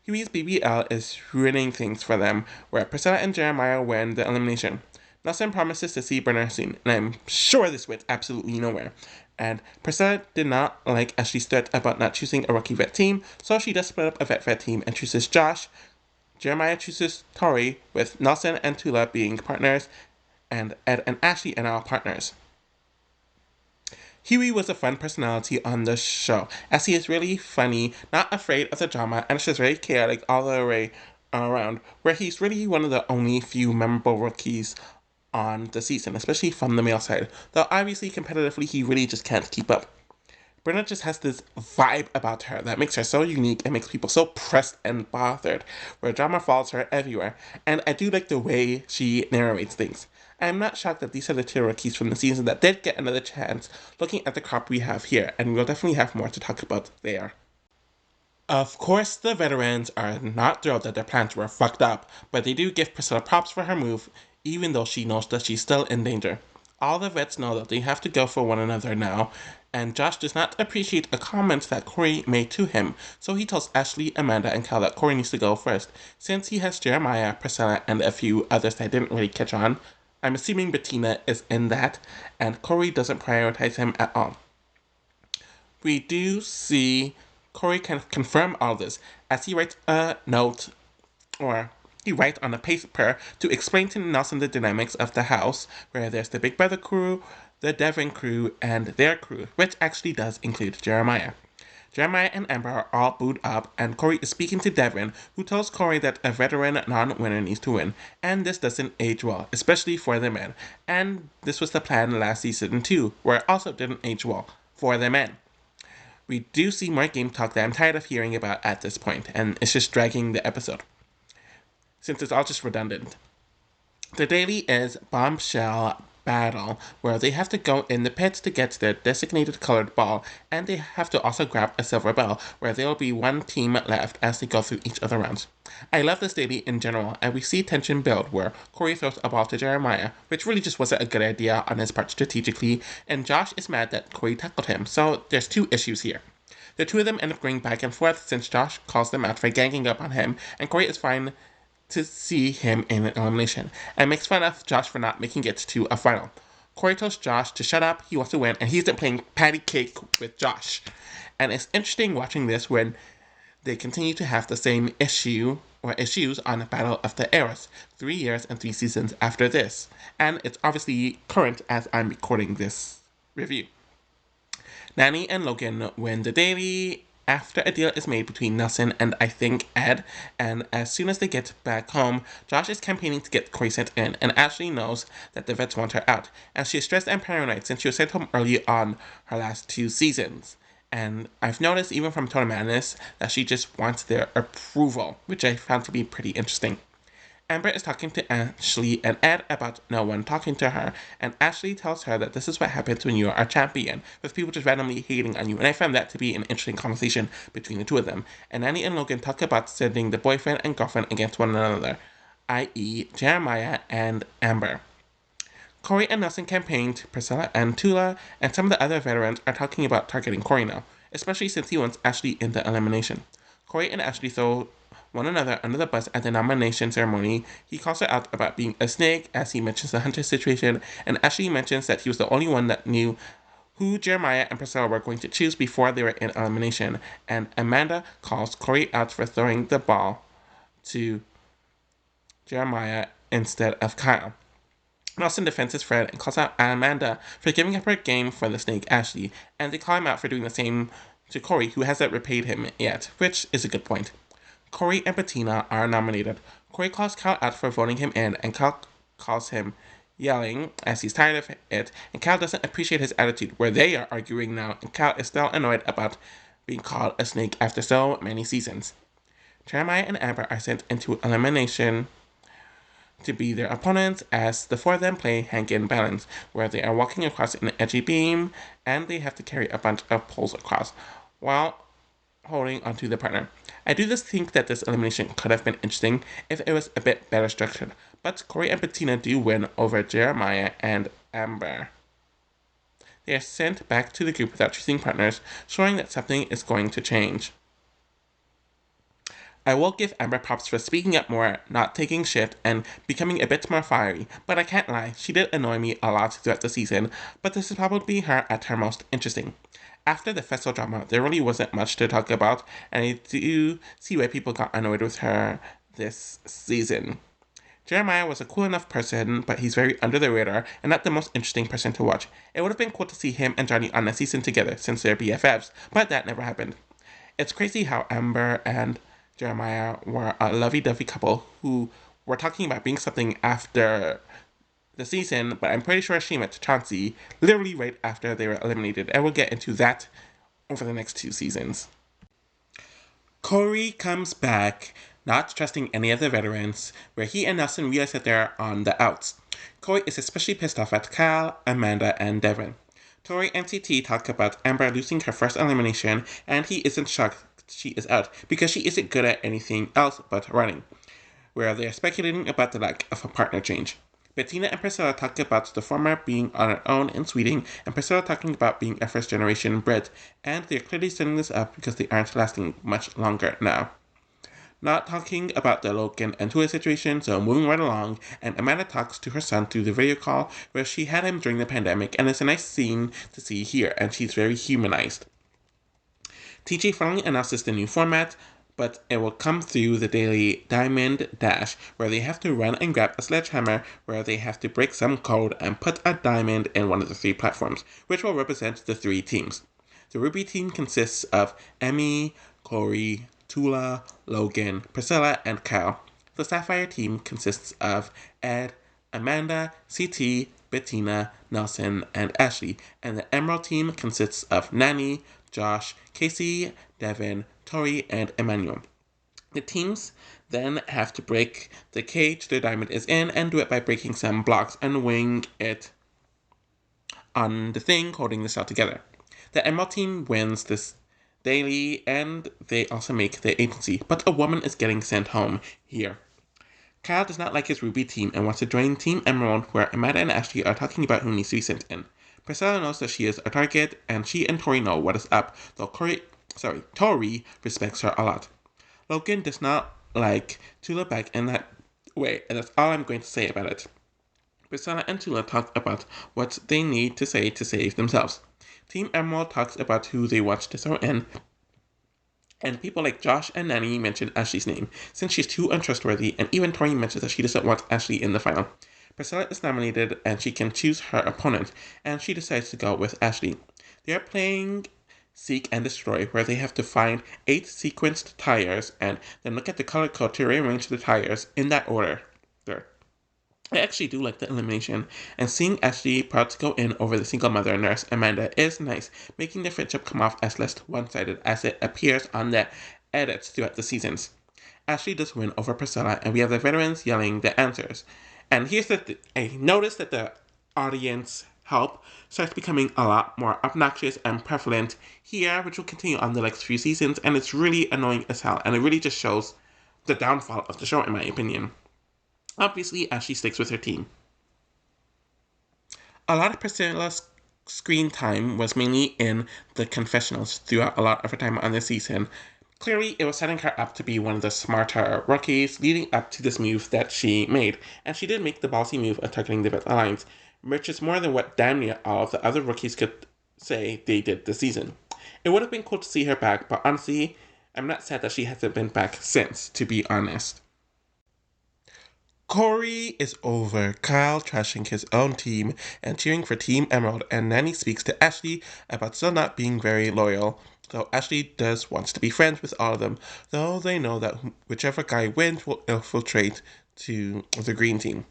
Huey's BBL is ruining things for them, where Priscilla and Jeremiah win the elimination. Nelson promises to see Bernard soon, and I'm sure this went absolutely nowhere. And Priscilla did not like Ashley's threat about not choosing a rookie vet team, so she does split up a vet team and chooses Josh. Jeremiah chooses Tori, with Nelson and Tula being partners, and Ed and Ashley are now partners. Huey was a fun personality on the show, as he is really funny, not afraid of the drama, and it's just very chaotic all the way around, where he's really one of the only few memorable rookies on the season, especially from the male side, though obviously competitively he really just can't keep up. Brenna just has this vibe about her that makes her so unique and makes people so pressed and bothered, where drama follows her everywhere, and I do like the way she narrates things. I'm not shocked that these are the two rookies from the season that did get another chance, looking at the crop we have here, and we'll definitely have more to talk about there. Of course, the veterans are not thrilled that their plans were fucked up, but they do give Priscilla props for her move, even though she knows that she's still in danger. All the vets know that they have to go for one another now, and Josh does not appreciate a comment that Corey made to him, so he tells Ashley, Amanda, and Cal that Corey needs to go first, since he has Jeremiah, Priscilla, and a few others that didn't really catch on. I'm assuming Bettina is in that, and Corey doesn't prioritize him at all. We do see Corey can confirm all this as he writes a note, or he writes on a paper to explain to Nelson the dynamics of the house, where there's the Big Brother crew, the Devin crew, and their crew, which actually does include Jeremiah. Jeremiah and Amber are all booed up, and Corey is speaking to Devin, who tells Corey that a veteran non-winner needs to win, and this doesn't age well, especially for the men. And this was the plan last season too, where it also didn't age well for the men. We do see more game talk that I'm tired of hearing about at this point, and it's just dragging the episode, since it's all just redundant. The daily is Bombshell Battle, where they have to go in the pits to get their designated colored ball, and they have to also grab a silver bell, where there will be one team left as they go through each of the rounds. I love this daily in general, and we see tension build where Corey throws a ball to Jeremiah, which really just wasn't a good idea on his part strategically, and Josh is mad that Corey tackled him, so there's two issues here. The two of them end up going back and forth since Josh calls them out for ganging up on him, and Corey is fine to see him in an elimination, and makes fun of Josh for not making it to a final. Corey tells Josh to shut up, he wants to win, and he isn't playing patty cake with Josh. And it's interesting watching this when they continue to have the same issue or issues on Battle of the Eras, 3 years and 3 seasons after this. And it's obviously current as I'm recording this review. Nanny and Logan win the daily after a deal is made between Nelson and I think Ed, and as soon as they get back home, Josh is campaigning to get Corey sent in, and Ashley knows that the vets want her out, and she is stressed and paranoid since she was sent home early on her last 2 seasons. And I've noticed even from Tona Madness that she just wants their approval, which I found to be pretty interesting. Amber is talking to Ashley and Ed about no one talking to her, and Ashley tells her that this is what happens when you are a champion, with people just randomly hating on you, and I found that to be an interesting conversation between the two of them. And Annie and Logan talk about sending the boyfriend and girlfriend against one another, i.e. Jeremiah and Amber. Corey and Nelson campaigned, Priscilla and Tula, and some of the other veterans are talking about targeting Corey now, especially since he wants Ashley in the elimination. Corey and Ashley throw one another under the bus at the nomination ceremony. He calls her out about being a snake as he mentions the Hunter situation, and Ashley mentions that he was the only one that knew who Jeremiah and Priscilla were going to choose before they were in elimination, and Amanda calls Corey out for throwing the ball to Jeremiah instead of Kyle. Nelson defends his friend and calls out Amanda for giving up her game for the snake Ashley, and they call him out for doing the same to Corey, who hasn't repaid him yet, which is a good point. Corey and Bettina are nominated. Corey calls Kyle out for voting him in, and Kyle calls him yelling as he's tired of it, and Kyle doesn't appreciate his attitude, where they are arguing now, and Kyle is still annoyed about being called a snake after so many seasons. Jeremiah and Amber are sent into elimination to be their opponents as the four of them play hang in balance, where they are walking across an edgy beam and they have to carry a bunch of poles across while holding onto their partner. I do just think that this elimination could have been interesting if it was a bit better structured, but Corey and Bettina do win over Jeremiah and Amber. They are sent back to the group without choosing partners, showing that something is going to change. I will give Amber props for speaking up more, not taking shit, and becoming a bit more fiery, but I can't lie, she did annoy me a lot throughout the season, but this is probably her at her most interesting. After the festival drama, there really wasn't much to talk about, and I do see why people got annoyed with her this season. Jeremiah was a cool enough person, but he's very under the radar and not the most interesting person to watch. It would have been cool to see him and Johnny on a season together since they're BFFs, but that never happened. It's crazy how Amber and Jeremiah were a lovey-dovey couple who were talking about being something after the season, but I'm pretty sure she met Chauncey literally right after they were eliminated, and we'll get into that over the next 2 seasons. Corey comes back, not trusting any of the veterans, where he and Nelson realize that they're on the outs. Corey is especially pissed off at Kyle, Amanda, and Devin. Tori and CT talk about Amber losing her first elimination, and he isn't shocked she is out because she isn't good at anything else but running, where they are speculating about the lack of a partner change. Bettina and Priscilla talk about the former being on her own in Sweden, and Priscilla talking about being a first generation Brit, and they're clearly setting this up because they aren't lasting much longer now. Not talking about the Logan and Tua situation, so moving right along, and Amanda talks to her son through the video call where she had him during the pandemic, and it's a nice scene to see here, and she's very humanized. TJ finally announces the new format, but it will come through the daily Diamond Dash, where they have to run and grab a sledgehammer, where they have to break some code and put a diamond in one of the 3 platforms, which will represent the 3 teams. The Ruby team consists of Emmy, Corey, Tula, Logan, Priscilla, and Kyle. The Sapphire team consists of Ed, Amanda, CT, Bettina, Nelson, and Ashley, and the Emerald team consists of Nani, Josh, Casey, Devin, Tori, and Emmanuel. The teams then have to break the cage their diamond is in and do it by breaking some blocks and wing it on the thing holding the shell together. The Emerald team wins this daily and they also make the agency, but a woman is getting sent home here. Kyle does not like his Ruby team and wants to join Team Emerald, where Amanda and Ashley are talking about who needs to be sent in. Priscilla knows that she is a target, and she and Tori know what is up, though Tori respects her a lot. Logan does not like Tula back in that way, and that's all I'm going to say about it. Priscilla and Tula talk about what they need to say to save themselves. Team Emerald talks about who they want to throw in, and people like Josh and Nani mention Ashley's name, since she's too untrustworthy, and even Tori mentions that she doesn't want Ashley in the final. Priscilla is nominated, and she can choose her opponent, and she decides to go with Ashley. They are playing Seek and Destroy, where they have to find 8 sequenced tires, and then look at the color code to rearrange the tires in that order. There. I actually do like the elimination, and seeing Ashley proud to go in over the single mother nurse Amanda is nice, making the friendship come off as less one-sided as it appears on the edits throughout the seasons. Ashley does win over Priscilla, and we have the veterans yelling the answers. And here's I noticed that the audience help starts becoming a lot more obnoxious and prevalent here, which will continue on the next few seasons, and it's really annoying as hell, and it really just shows the downfall of the show, in my opinion. Obviously, Ashley sticks with her team. A lot of Priscilla's screen time was mainly in the confessionals throughout a lot of her time on this season. Clearly, it was setting her up to be one of the smarter rookies leading up to this move that she made, and she did make the ballsy move of targeting the Beth Alliance, which is more than what damn near all of the other rookies could say they did this season. It would have been cool to see her back, but honestly, I'm not sad that she hasn't been back since, to be honest. Corey is over Kyle trashing his own team and cheering for Team Emerald, and Nanny speaks to Ashley about still not being very loyal. Though Ashley does wants to be friends with all of them, though they know that whichever guy wins will infiltrate to the green team.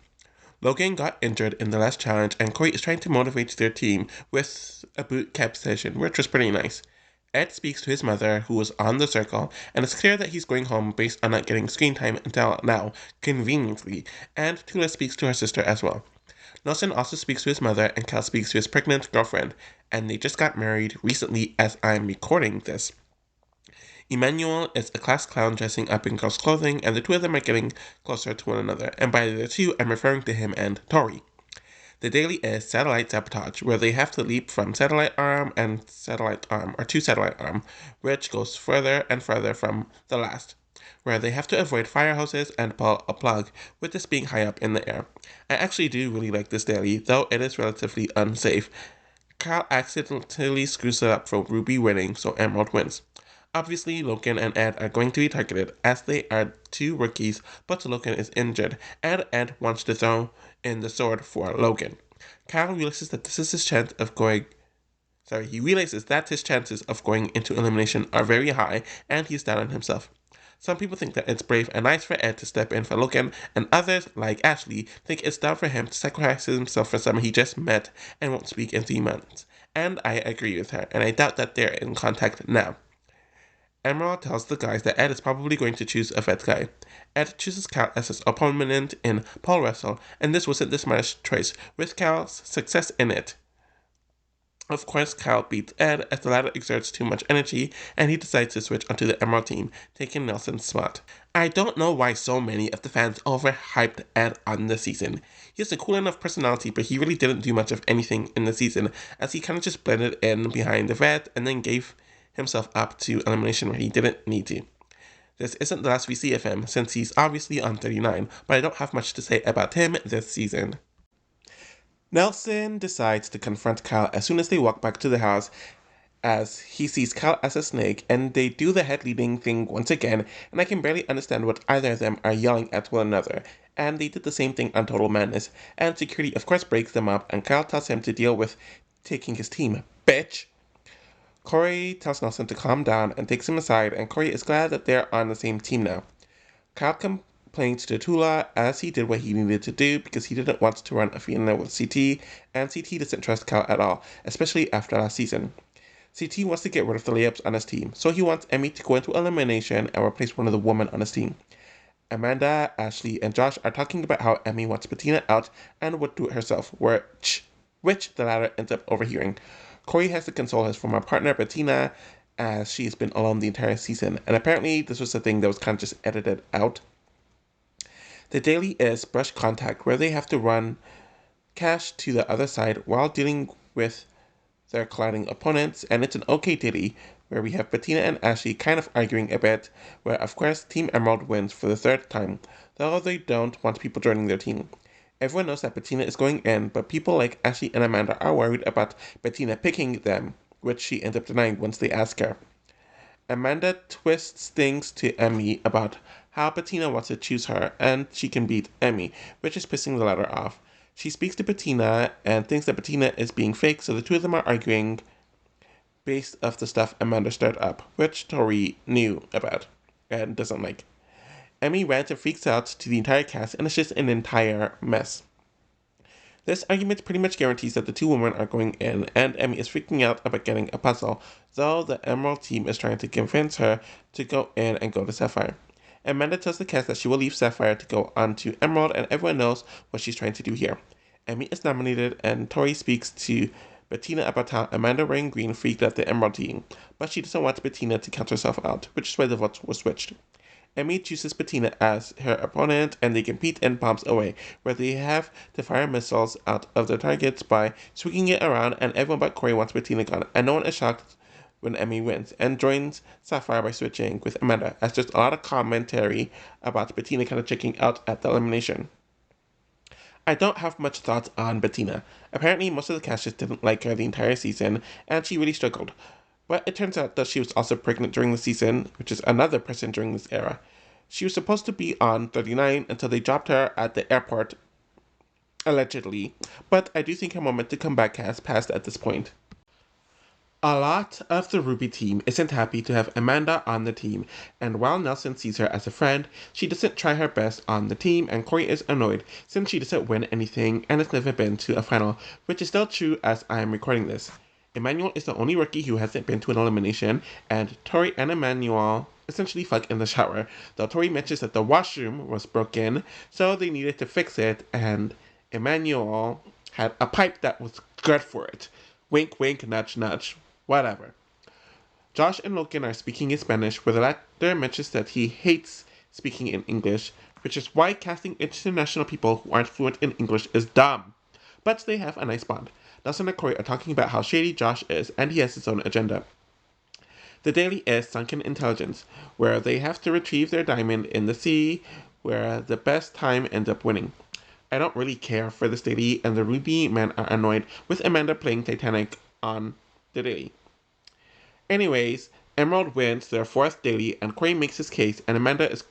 Logan got injured in the last challenge, and Corey is trying to motivate their team with a boot camp session, which was pretty nice. Ed speaks to his mother, who was on the circle, and it's clear that he's going home based on not getting screen time until now, conveniently, and Tula speaks to her sister as well. Nelson also speaks to his mother, and Cal speaks to his pregnant girlfriend, and they just got married recently as I'm recording this. Emmanuel is a class clown dressing up in girls' clothing, and the two of them are getting closer to one another, and by the two, I'm referring to him and Tori. The daily is satellite sabotage, where they have to leap from satellite arm and satellite arm, or to satellite arm, which goes further and further from the last, where they have to avoid fire hoses and pull a plug, with this being high up in the air. I actually do really like this daily, though it is relatively unsafe. Kyle accidentally screws it up for Ruby winning, so Emerald wins. Obviously, Logan and Ed are going to be targeted as they are two rookies, but Logan is injured, and Ed wants to throw in the sword for Logan. Kyle realizes that this is his chance of going. He realizes that his chances of going into elimination are very high, and he's down on himself. Some people think that it's brave and nice for Ed to step in for Logan, and others, like Ashley, think it's down for him to sacrifice himself for someone he just met and won't speak in 3 months. And I agree with her, and I doubt that they're in contact now. Emerald tells the guys that Ed is probably going to choose a vet guy. Ed chooses Cal as his opponent in pole wrestle, and this wasn't the smartest choice, with Cal's success in it. Of course, Cal beats Ed as the latter exerts too much energy, and he decides to switch onto the Emerald team, taking Nelson's spot. I don't know why so many of the fans overhyped Ed on the season. He has a cool enough personality, but he really didn't do much of anything in the season, as he kind of just blended in behind the vet and then gave himself up to elimination where he didn't need to. This isn't the last we see of him, since he's obviously on 39, but I don't have much to say about him this season. Nelson decides to confront Kyle as soon as they walk back to the house, as he sees Kyle as a snake, and they do the head leading thing once again, and I can barely understand what either of them are yelling at one another. And they did the same thing on Total Madness, and security of course breaks them up, and Kyle tells him to deal with taking his team, bitch. Corey tells Nelson to calm down and takes him aside, and Corey is glad that they're on the same team now. Kyle complains to Tula as he did what he needed to do because he didn't want to run a Fiona with CT, and CT doesn't trust Kyle at all, especially after last season. CT wants to get rid of the layups on his team, so he wants Emmy to go into elimination and replace one of the women on his team. Amanda, Ashley, and Josh are talking about how Emmy wants Bettina out and would do it herself, which the latter ends up overhearing. Corey has to console his former partner, Bettina, as she's been alone the entire season, and apparently this was a thing that was kind of just edited out. The daily is brush contact, where they have to run Cash to the other side while dealing with their colliding opponents, and it's an okay daily, where we have Bettina and Ashley kind of arguing a bit, where of course Team Emerald wins for the third time, though they don't want people joining their team. Everyone knows that Bettina is going in, but people like Ashley and Amanda are worried about Bettina picking them, which she ends up denying once they ask her. Amanda twists things to Emmy about how Bettina wants to choose her, and she can beat Emmy, which is pissing the latter off. She speaks to Bettina and thinks that Bettina is being fake, so the two of them are arguing based off the stuff Amanda stirred up, which Tori knew about and doesn't like. Emmy rants and freaks out to the entire cast, and it's just an entire mess. This argument pretty much guarantees that the two women are going in, and Emmy is freaking out about getting a puzzle, though the Emerald team is trying to convince her to go in and go to Sapphire. Amanda tells the cast that she will leave Sapphire to go on to Emerald, and everyone knows what she's trying to do here. Emmy is nominated, and Tori speaks to Bettina about how Amanda wearing green freaked out the Emerald team, but she doesn't want Bettina to count herself out, which is why the votes were switched. Emmy chooses Bettina as her opponent, and they compete in bombs away, where they have to fire missiles out of their targets by swinging it around, and everyone but Corey wants Bettina gone, and no one is shocked when Emmy wins, and joins Sapphire by switching with Amanda, as just a lot of commentary about Bettina kind of checking out at the elimination. I don't have much thoughts on Bettina. Apparently, most of the cast just didn't like her the entire season, and she really struggled. But it turns out that she was also pregnant during the season, which is another person during this era. She was supposed to be on 39 until they dropped her at the airport, allegedly, but I do think her moment to come back has passed at this point. A lot of the Ruby team isn't happy to have Amanda on the team, and while Nelson sees her as a friend, she doesn't try her best on the team, and Corey is annoyed since she doesn't win anything and has never been to a final, which is still true as I am recording this. Emmanuel is the only rookie who hasn't been to an elimination, and Tori and Emmanuel essentially fuck in the shower, though Tori mentions that the washroom was broken, so they needed to fix it, and Emmanuel had a pipe that was good for it. Wink, wink, nudge, nudge. Whatever. Josh and Logan are speaking in Spanish, where the latter mentions that he hates speaking in English, which is why casting international people who aren't fluent in English is dumb. But they have a nice bond. Nelson and Corey are talking about how shady Josh is, and he has his own agenda. The daily is Sunken Intelligence, where they have to retrieve their diamond in the sea, where the best time ends up winning. I don't really care for this daily, and the Ruby men are annoyed with Amanda playing Titanic on the daily. Anyways, Emerald wins their fourth daily, and Corey makes his case, and Amanda is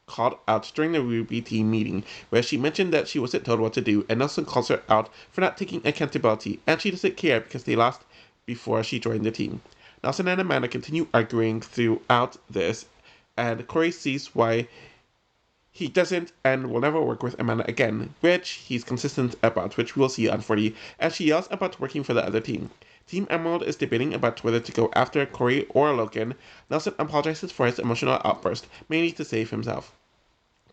called out during the Ruby team meeting, where she mentioned that she wasn't told what to do, and Nelson calls her out for not taking accountability, and she doesn't care because they lost before she joined the team. Nelson and Amanda continue arguing throughout this, and Corey sees why he doesn't and will never work with Amanda again, which he's consistent about, which we'll see on 40, as she yells about working for the other team. Team Emerald is debating about whether to go after Corey or Logan. Nelson apologizes for his emotional outburst, mainly to save himself.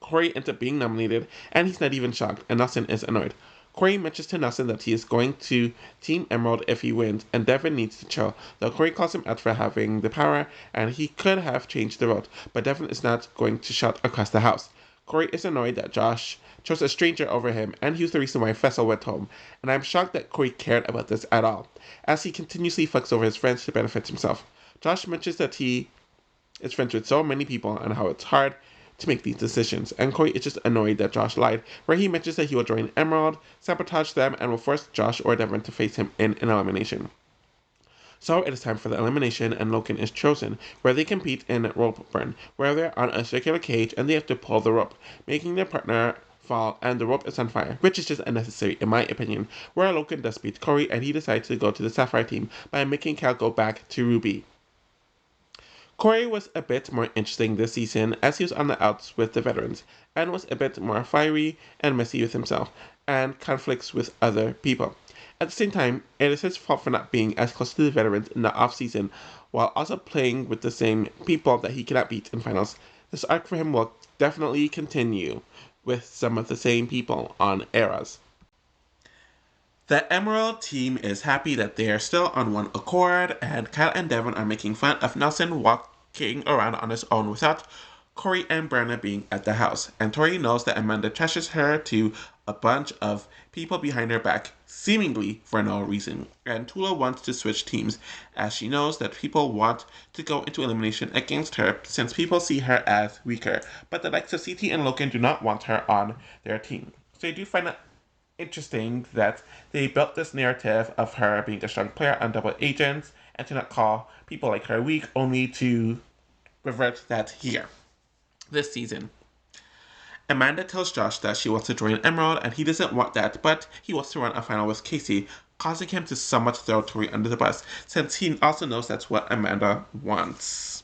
Corey ends up being nominated, and he's not even shocked, and Nelson is annoyed. Corey mentions to Nelson that he is going to Team Emerald if he wins, and Devin needs to chill, though Corey calls him out for having the power, and he could have changed the vote, but Devin is not going to shout across the house. Corey is annoyed that Josh chose a stranger over him, and he was the reason why Fessel went home, and I'm shocked that Corey cared about this at all, as he continuously fucks over his friends to benefit himself. Josh mentions that he is friends with so many people and how it's hard to make these decisions, and Corey is just annoyed that Josh lied, where he mentions that he will join Emerald, sabotage them, and will force Josh or Devin to face him in an elimination. So it is time for the elimination, and Logan is chosen, where they compete in rope burn, where they're on a circular cage and they have to pull the rope, making their partner fall, and the rope is on fire, which is just unnecessary in my opinion, where Logan does beat Corey and he decides to go to the Sapphire team by making Cal go back to Ruby. Corey was a bit more interesting this season as he was on the outs with the veterans, and was a bit more fiery and messy with himself, and conflicts with other people. At the same time, it is his fault for not being as close to the veterans in the off-season, while also playing with the same people that he cannot beat in finals. This arc for him will definitely continue, with some of the same people on eras. The Emerald team is happy that they are still on one accord, and Kyle and Devin are making fun of Nelson walking around on his own without Corey and Brenna being at the house. And Tori knows that Amanda trashes her to a bunch of people behind her back, seemingly for no reason. And Tula wants to switch teams, as she knows that people want to go into elimination against her, since people see her as weaker. But the likes of CT and Logan do not want her on their team. So I do find it interesting that they built this narrative of her being a strong player on double agents, and to not call people like her weak, only to revert that here, this season. Amanda tells Josh that she wants to join Emerald, and he doesn't want that, but he wants to run a final with Casey, causing him to somewhat throw Tori under the bus, since he also knows that's what Amanda wants.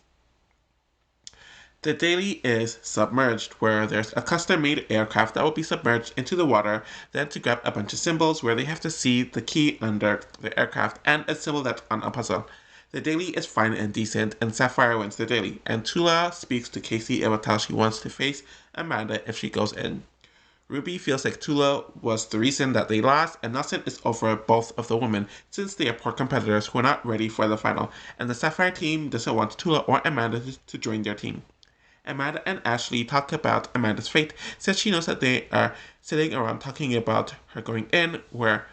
The daily is Submerged, where there's a custom-made aircraft that will be submerged into the water, then to grab a bunch of symbols where they have to see the key under the aircraft and a symbol that's on a puzzle. The daily is fine and decent, and Sapphire wins the daily, and Tula speaks to Casey about how she wants to face Amanda if she goes in. Ruby feels like Tula was the reason that they lost, and Nelson is over both of the women, since they are poor competitors who are not ready for the final, and the Sapphire team doesn't want Tula or Amanda to join their team. Amanda and Ashley talk about Amanda's fate, since she knows that they are sitting around talking about her going in, where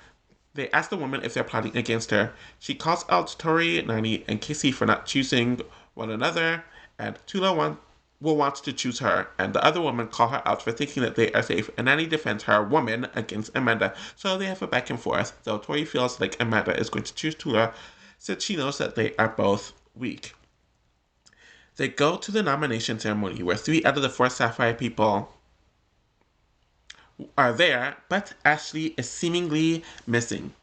they ask the woman if they're plotting against her. She calls out Tori, Nani, and Casey for not choosing one another, and Tula will want to choose her, and the other women call her out for thinking that they are safe, and Nani defends her woman against Amanda, so they have a back and forth, though Tori feels like Amanda is going to choose Tula, since she knows that they are both weak. They go to the nomination ceremony where 3 out of the 4 Sapphire people are there, but Ashley is seemingly missing.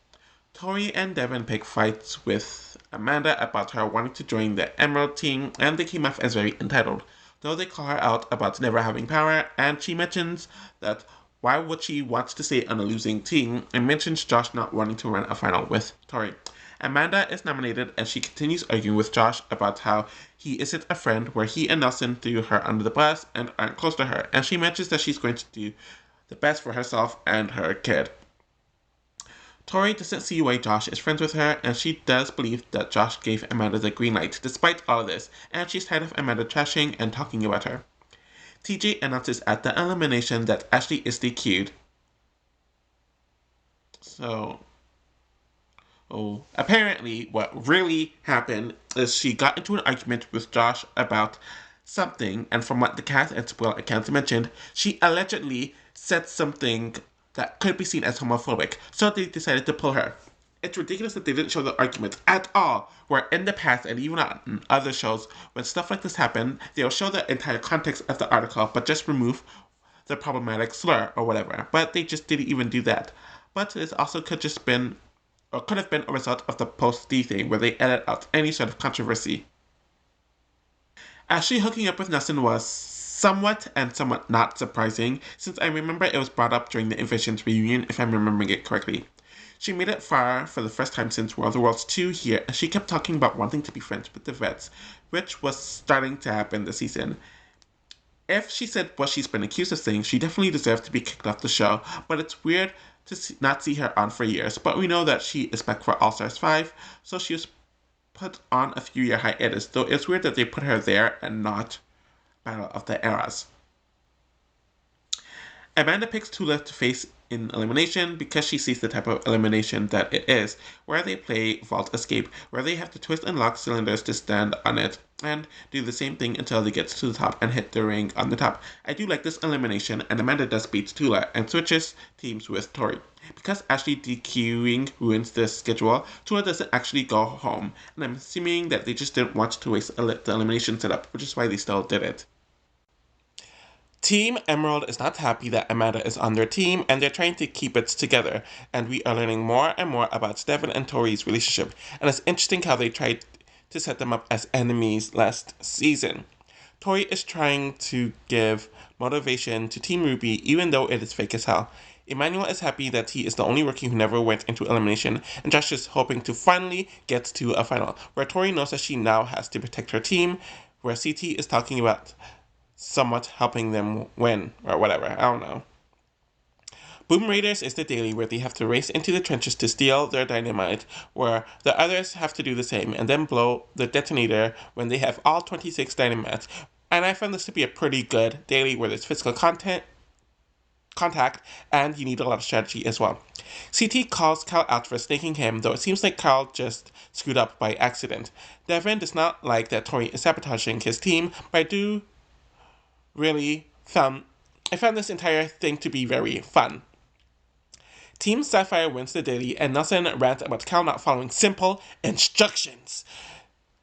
Tori and Devin pick fights with Amanda about her wanting to join the Emerald team, and they came off as very entitled. Though they call her out about never having power, and she mentions that why would she want to stay on a losing team, and mentions Josh not wanting to run a final with Tori. Amanda is nominated, and she continues arguing with Josh about how he isn't a friend, where he and Nelson threw her under the bus and aren't close to her, and she mentions that she's going to do the best for herself and her kid. Tori doesn't see why Josh is friends with her, and she does believe that Josh gave Amanda the green light despite all of this, and she's tired of Amanda trashing and talking about her. TJ announces at the elimination that Ashley is DQ'd. So, apparently what really happened is she got into an argument with Josh about something, and from what the cast and spoil accounts mentioned, she allegedly said something that could be seen as homophobic, so they decided to pull her. It's ridiculous that they didn't show the arguments at all, where in the past and even on other shows, when stuff like this happened, they'll show the entire context of the article, but just remove the problematic slur or whatever. But they just didn't even do that. But this also could have been a result of the post-D thing, where they edit out any sort of controversy. Ashley hooking up with Nelson was somewhat and somewhat not surprising, since I remember it was brought up during the Invasions reunion, if I'm remembering it correctly. She made it far for the first time since World of Worlds 2 here, and she kept talking about wanting to be friends with the vets, which was starting to happen this season. If she said what she's been accused of saying, she definitely deserved to be kicked off the show, but it's weird to not see her on for years. But we know that she is back for All Stars 5, so she was put on a few-year hiatus, though it's weird that they put her there and not Battle of the Eras. Amanda picks Tula to face in elimination because she sees the type of elimination that it is, where they play Vault Escape, where they have to twist and lock cylinders to stand on it, and do the same thing until they get to the top and hit the ring on the top. I do like this elimination, and Amanda does beat Tula and switches teams with Tori. Because Ashley DQing ruins the schedule, Tula doesn't actually go home, and I'm assuming that they just didn't want to waste the elimination setup, which is why they still did it. Team Emerald is not happy that Amanda is on their team, and they're trying to keep it together, and we are learning more and more about Devin and Tori's relationship, and it's interesting how they tried to set them up as enemies last season. Tori is trying to give motivation to Team Ruby, even though it is fake as hell. Emmanuel is happy that he is the only rookie who never went into elimination, and Josh is hoping to finally get to a final, where Tori knows that she now has to protect her team, where CT is talking about somewhat helping them win, or whatever, I don't know. Boom Raiders is the daily where they have to race into the trenches to steal their dynamite, where the others have to do the same and then blow the detonator when they have all 26 dynamites. And I found this to be a pretty good daily where there's physical contact, and you need a lot of strategy as well. CT calls Kyle out for snaking him, though it seems like Kyle just screwed up by accident. Devin does not like that Tori is sabotaging his team, but I found this entire thing to be very fun. Team Sapphire wins the daily, and Nelson rants about Cal not following simple instructions.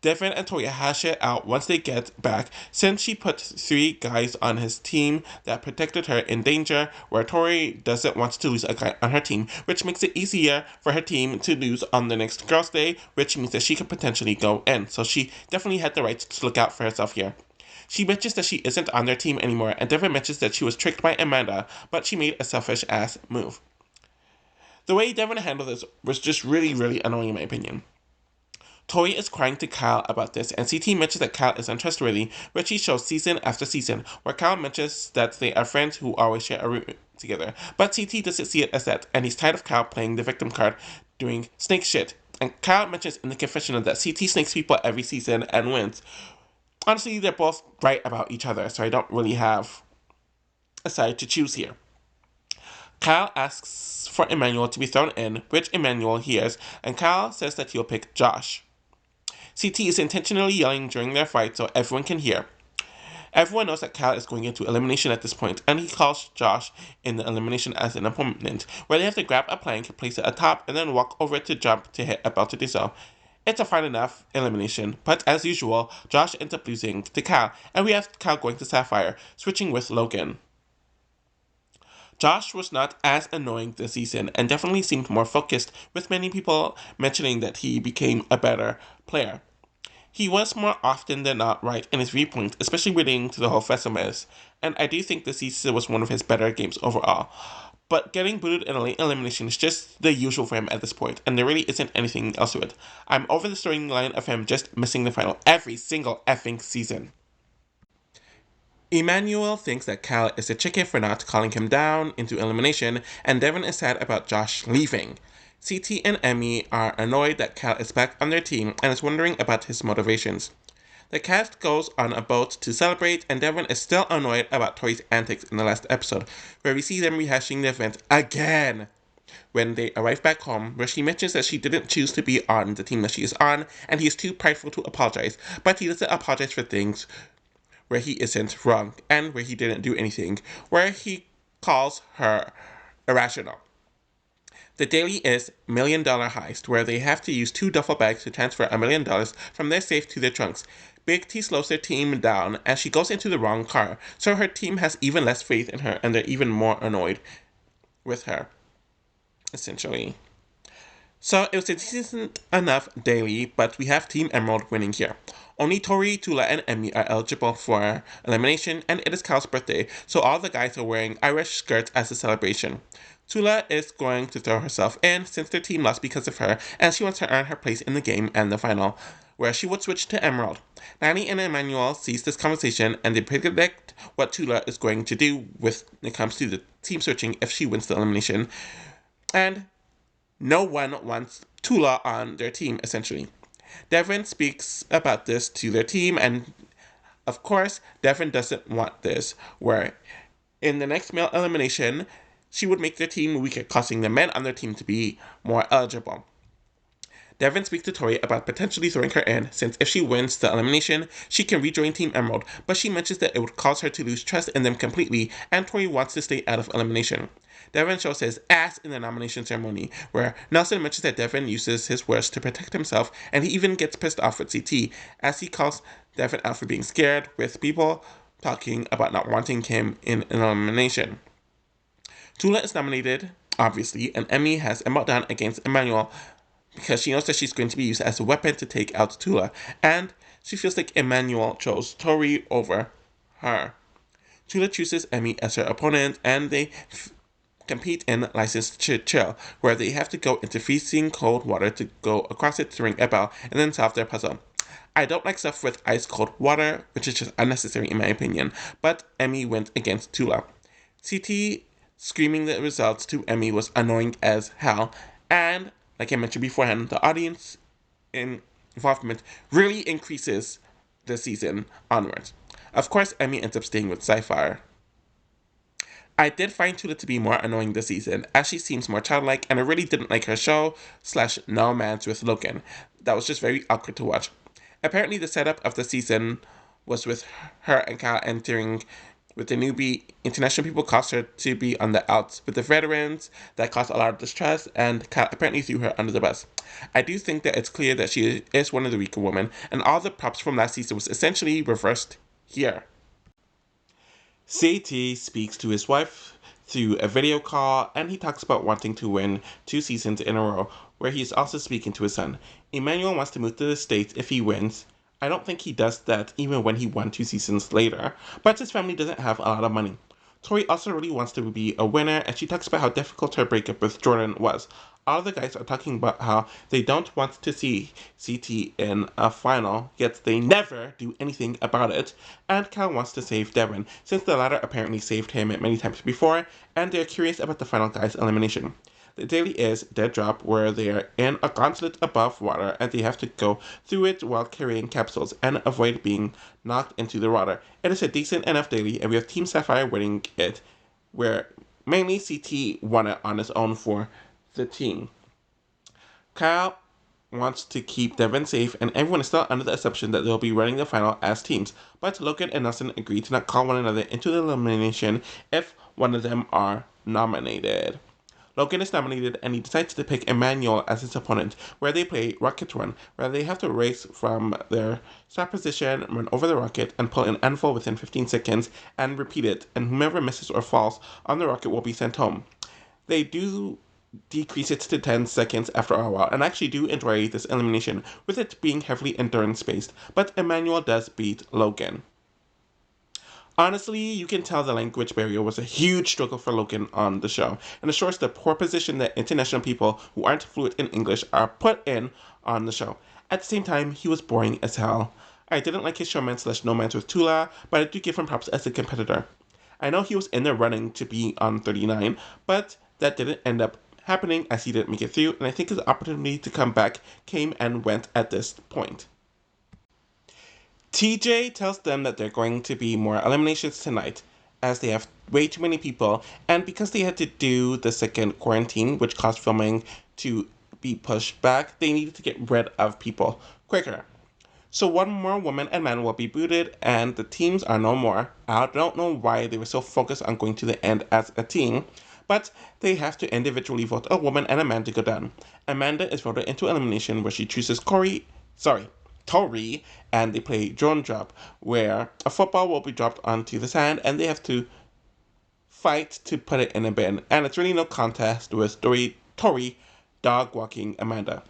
Devin and Tori hash it out once they get back, since she put 3 guys on his team that protected her in danger, where Tori doesn't want to lose a guy on her team, which makes it easier for her team to lose on the next Girls' Day, which means that she could potentially go in. So she definitely had the right to look out for herself here. She mentions that she isn't on their team anymore, and Devin mentions that she was tricked by Amanda, but she made a selfish-ass move. The way Devin handled this was just really, really annoying in my opinion. Tori is crying to Kyle about this, and CT mentions that Kyle is untrustworthy, which he shows season after season, where Kyle mentions that they are friends who always share a room together. But CT doesn't see it as that, and he's tired of Kyle playing the victim card, doing snake shit. And Kyle mentions in the confessional that CT snakes people every season and wins. Honestly, they're both right about each other, so I don't really have a side to choose here. Kyle asks for Emmanuel to be thrown in, which Emmanuel hears, and Kyle says that he'll pick Josh. CT is intentionally yelling during their fight so everyone can hear. Everyone knows that Kyle is going into elimination at this point, and he calls Josh in the elimination as an opponent, where they have to grab a plank, place it atop, and then walk over to jump to hit about to do so. It's a fine enough elimination, but as usual, Josh ends up losing to Cal, and we have Cal going to Sapphire, switching with Logan. Josh was not as annoying this season and definitely seemed more focused, with many people mentioning that he became a better player. He was more often than not right in his viewpoint, especially relating to the whole Festival, and I do think this season was one of his better games overall. But getting booted in a late elimination is just the usual for him at this point, and there really isn't anything else to it. I'm over the storyline of him just missing the final every single effing season. Emmanuel thinks that Cal is a chicken for not calling him down into elimination, and Devin is sad about Josh leaving. CT and Emmy are annoyed that Cal is back on their team and is wondering about his motivations. The cast goes on a boat to celebrate, and Devin is still annoyed about Tori's antics in the last episode, where we see them rehashing the event again. When they arrive back home, where she mentions that she didn't choose to be on the team that she is on, and he is too prideful to apologize, but he doesn't apologize for things where he isn't wrong, and where he didn't do anything, where he calls her irrational. The daily is $1 million heist, where they have to use 2 duffel bags to transfer $1 million from their safe to their trunks. Big T slows their team down as she goes into the wrong car, so her team has even less faith in her and they're even more annoyed with her, essentially. So it was a decent enough daily, but we have Team Emerald winning here. Only Tori, Tula, and Emmy are eligible for elimination, and it is Cal's birthday, so all the guys are wearing Irish skirts as a celebration. Tula is going to throw herself in since their team lost because of her, and she wants to earn her place in the game and the final, where she would switch to Emerald. Nani and Emmanuel sees this conversation, and they predict what Tula is going to do when it comes to the team switching if she wins the elimination. And no one wants Tula on their team, essentially. Devin speaks about this to their team, and of course, Devin doesn't want this, where in the next male elimination, she would make their team weaker, causing the men on their team to be more eligible. Devin speaks to Tori about potentially throwing her in, since if she wins the elimination, she can rejoin Team Emerald, but she mentions that it would cause her to lose trust in them completely, and Tori wants to stay out of elimination. Devin shows his ass in the nomination ceremony, where Nelson mentions that Devin uses his words to protect himself, and he even gets pissed off with CT, as he calls Devin out for being scared, with people talking about not wanting him in an elimination. Tula is nominated, obviously, and Emmy has a meltdown against Emmanuel, because she knows that she's going to be used as a weapon to take out Tula, and she feels like Emmanuel chose Tori over her. Tula chooses Emmy as her opponent, and they compete in License to Chill, where they have to go into freezing cold water to go across it to ring a bell and then solve their puzzle. I don't like stuff with ice cold water, which is just unnecessary in my opinion, but Emmy went against Tula. CT screaming the results to Emmy was annoying as hell, and like I mentioned beforehand, the audience involvement really increases this season onwards. Of course, Emmy ends up staying with Sapphire. I did find Tula to be more annoying this season, as she seems more childlike, and I really didn't like her show/no mans with Logan. That was just very awkward to watch. Apparently, the setup of the season was with her and Cal entering with the newbie. International people caused her to be on the outs with the veterans. That caused a lot of distress, and Cal apparently threw her under the bus. I do think that it's clear that she is one of the weaker women, and all the props from last season was essentially reversed here. CT speaks to his wife through a video call, and he talks about wanting to win 2 seasons in a row, where he's also speaking to his son. Emmanuel wants to move to the States if he wins. I don't think he does that even when he won 2 seasons later, but his family doesn't have a lot of money. Tori also really wants to be a winner, and she talks about how difficult her breakup with Jordan was. All the guys are talking about how they don't want to see CT in a final, yet they never do anything about it, and Cal wants to save Devin, since the latter apparently saved him many times before, and they're curious about the final guy's elimination. The daily is Dead Drop, where they are in a gauntlet above water and they have to go through it while carrying capsules and avoid being knocked into the water. It is a decent enough daily, and we have Team Sapphire winning it, where mainly CT won it on his own for the team. Kyle wants to keep Devin safe, and everyone is still under the assumption that they'll be running the final as teams, but Logan and Nelson agree to not call one another into the elimination if one of them are nominated. Logan is nominated and he decides to pick Emmanuel as his opponent, where they play Rocket Run, where they have to race from their start position, run over the rocket, and pull an anvil within 15 seconds, and repeat it, and whomever misses or falls on the rocket will be sent home. They do decrease it to 10 seconds after a while, and I actually do enjoy this elimination, with it being heavily endurance based, but Emmanuel does beat Logan. Honestly, you can tell the language barrier was a huge struggle for Logan on the show, and it shows the poor position that international people who aren't fluent in English are put in on the show. At the same time, he was boring as hell. I didn't like his showman/nomance with Tula, but I do give him props as a competitor. I know he was in the running to be on 39, but that didn't end up happening as he didn't make it through, and I think his opportunity to come back came and went at this point. TJ tells them that they're going to be more eliminations tonight, as they have way too many people, and because they had to do the second quarantine, which caused filming to be pushed back, they needed to get rid of people quicker. So one more woman and man will be booted, and the teams are no more. I don't know why they were so focused on going to the end as a team, but they have to individually vote a woman and a man to go down. Amanda is voted into elimination, where she chooses Tori, and they play drone drop, where a football will be dropped onto the sand, and they have to fight to put it in a bin. And it's really no contest with Tori dog walking Amanda.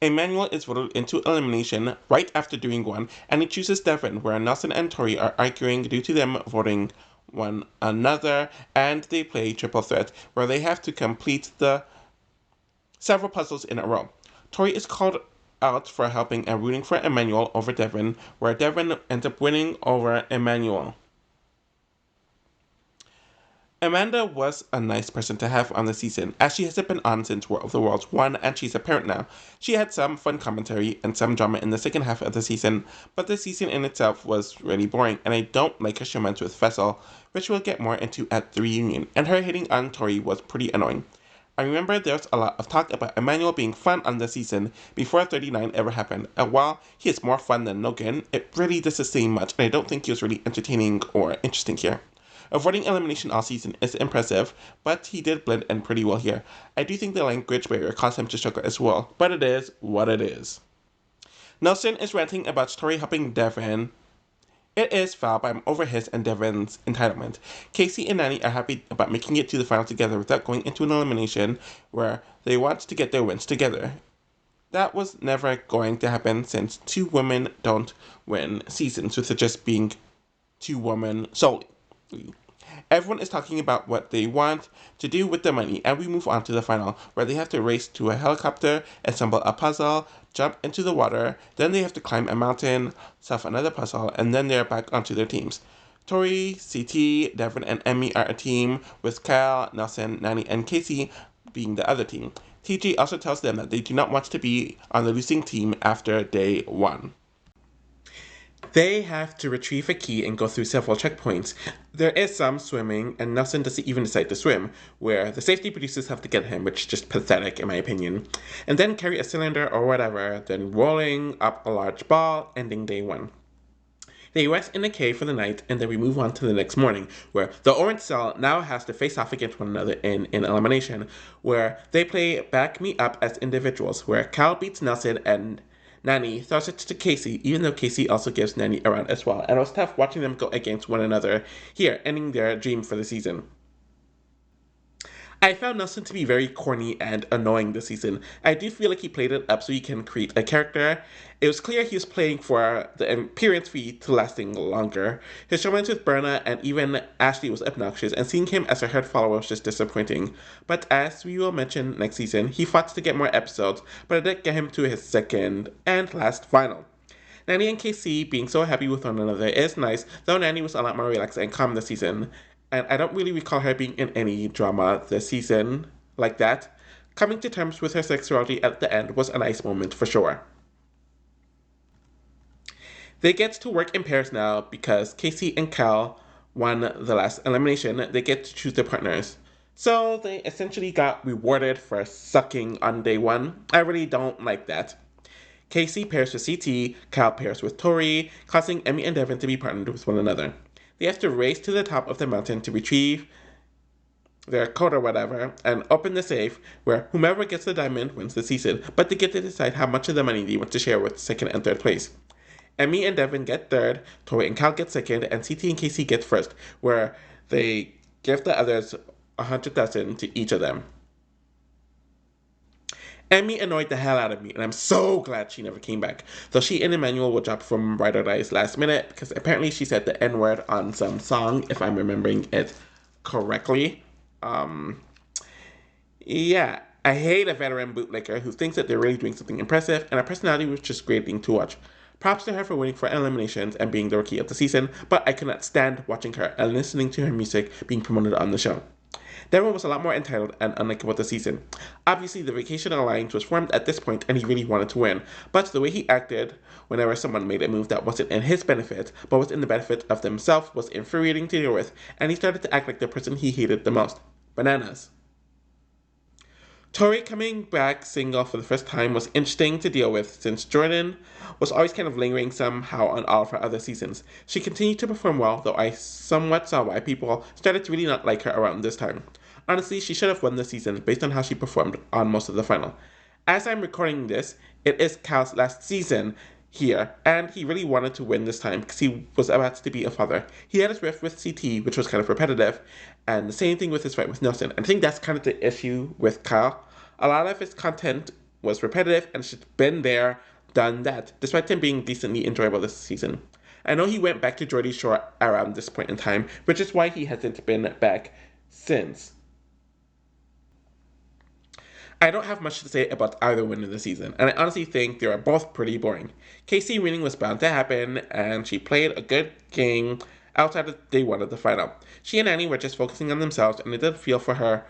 Emmanuel is voted into elimination right after doing one, and he chooses Devin, where Nelson and Tori are arguing due to them voting one another, and they play triple threat, where they have to complete the several puzzles in a row. Tori is called out for helping and rooting for Emmanuel over Devin, where Devin ends up winning over Emmanuel. Amanda was a nice person to have on the season, as she hasn't been on since War of the Worlds 1 and she's a parent now. She had some fun commentary and some drama in the second half of the season, but the season in itself was really boring, and I don't like her showmance with Fessel, which we'll get more into at the reunion, and her hitting on Tori was pretty annoying. I remember there was a lot of talk about Emmanuel being fun on the season before 39 ever happened, and while he is more fun than Logan, it really doesn't seem much, and I don't think he was really entertaining or interesting here. Avoiding elimination all season is impressive, but he did blend in pretty well here. I do think the language barrier caused him to struggle as well, but it is what it is. Nelson is ranting about Tori helping Devin. It is foul, but I'm over his and Devin's entitlement. Casey and Nany are happy about making it to the final together without going into an elimination where they want to get their wins together. That was never going to happen since two women don't win seasons with it just being two women solely. Everyone is talking about what they want to do with the money, and we move on to the final, where they have to race to a helicopter, assemble a puzzle, jump into the water, then they have to climb a mountain, solve another puzzle, and then they're back onto their teams. Tori, CT, Devin, and Emmy are a team, with Kyle, Nelson, Nany, and Casey being the other team. TJ also tells them that they do not want to be on the losing team after day one. They have to retrieve a key and go through several checkpoints. There is some swimming, and Nelson doesn't even decide to swim, where the safety producers have to get him, which is just pathetic in my opinion. And then carry a cylinder or whatever, then rolling up a large ball, ending day one. They rest in a cave for the night, and then we move on to the next morning, where the Orange Cell now has to face off against one another in elimination, where they play Back Me Up as individuals, where Cal beats Nelson and Nany throws it to Casey, even though Casey also gives Nany a round as well, and it was tough watching them go against one another here, ending their dream for the season. I found Nelson to be very corny and annoying this season. I do feel like he played it up so he can create a character. It was clear he was playing for the appearance fee to lasting longer. His showmance with Berna and even Ashley was obnoxious, and seeing him as a herd follower was just disappointing. But as we will mention next season, he fought to get more episodes, but it did get him to his second and last final. Nany and KC being so happy with one another is nice, though Nany was a lot more relaxed and calm this season. And I don't really recall her being in any drama this season like that. Coming to terms with her sexuality at the end was a nice moment for sure. They get to work in pairs now because Casey and Cal won the last elimination. They get to choose their partners. So they essentially got rewarded for sucking on day one. I really don't like that. Casey pairs with CT, Cal pairs with Tori, causing Emmy and Devin to be partnered with one another. They have to race to the top of the mountain to retrieve their code or whatever and open the safe where whomever gets the diamond wins the season, but they get to decide how much of the money they want to share with second and third place. Emmy and Devin get third, Tori and Cal get second, and CT and Casey get first, where they give the others 100,000 to each of them. Emmy annoyed the hell out of me, and I'm so glad she never came back. Though she and Emmanuel will drop from Ride or Die's last minute, because apparently she said the N-word on some song, if I'm remembering it correctly. Yeah, I hate a veteran bootlegger who thinks that they're really doing something impressive, and her personality was just grating to watch. Props to her for winning for eliminations and being the rookie of the season, but I could not stand watching her and listening to her music being promoted on the show. Devon was a lot more entitled and unlikable this season. Obviously, the Vacation Alliance was formed at this point and he really wanted to win, but the way he acted whenever someone made a move that wasn't in his benefit, but was in the benefit of themselves, was infuriating to deal with, and he started to act like the person he hated the most. Bananas. Tori coming back single for the first time was interesting to deal with since Jordan was always kind of lingering somehow on all of her other seasons. She continued to perform well, though I somewhat saw why people started to really not like her around this time. Honestly, she should have won the season based on how she performed on most of the final. As I'm recording this, it is Cal's last season here, and he really wanted to win this time because he was about to be a father. He had his rift with CT, which was kind of repetitive, and the same thing with his fight with Nelson. And I think that's kind of the issue with Cal. A lot of his content was repetitive and it's just been there, done that, despite him being decently enjoyable this season. I know he went back to Geordie Shore around this point in time, which is why he hasn't been back since. I don't have much to say about either win of the season, and I honestly think they were both pretty boring. Casey winning was bound to happen, and she played a good game outside of day one of the final. She and Annie were just focusing on themselves, and it did feel for her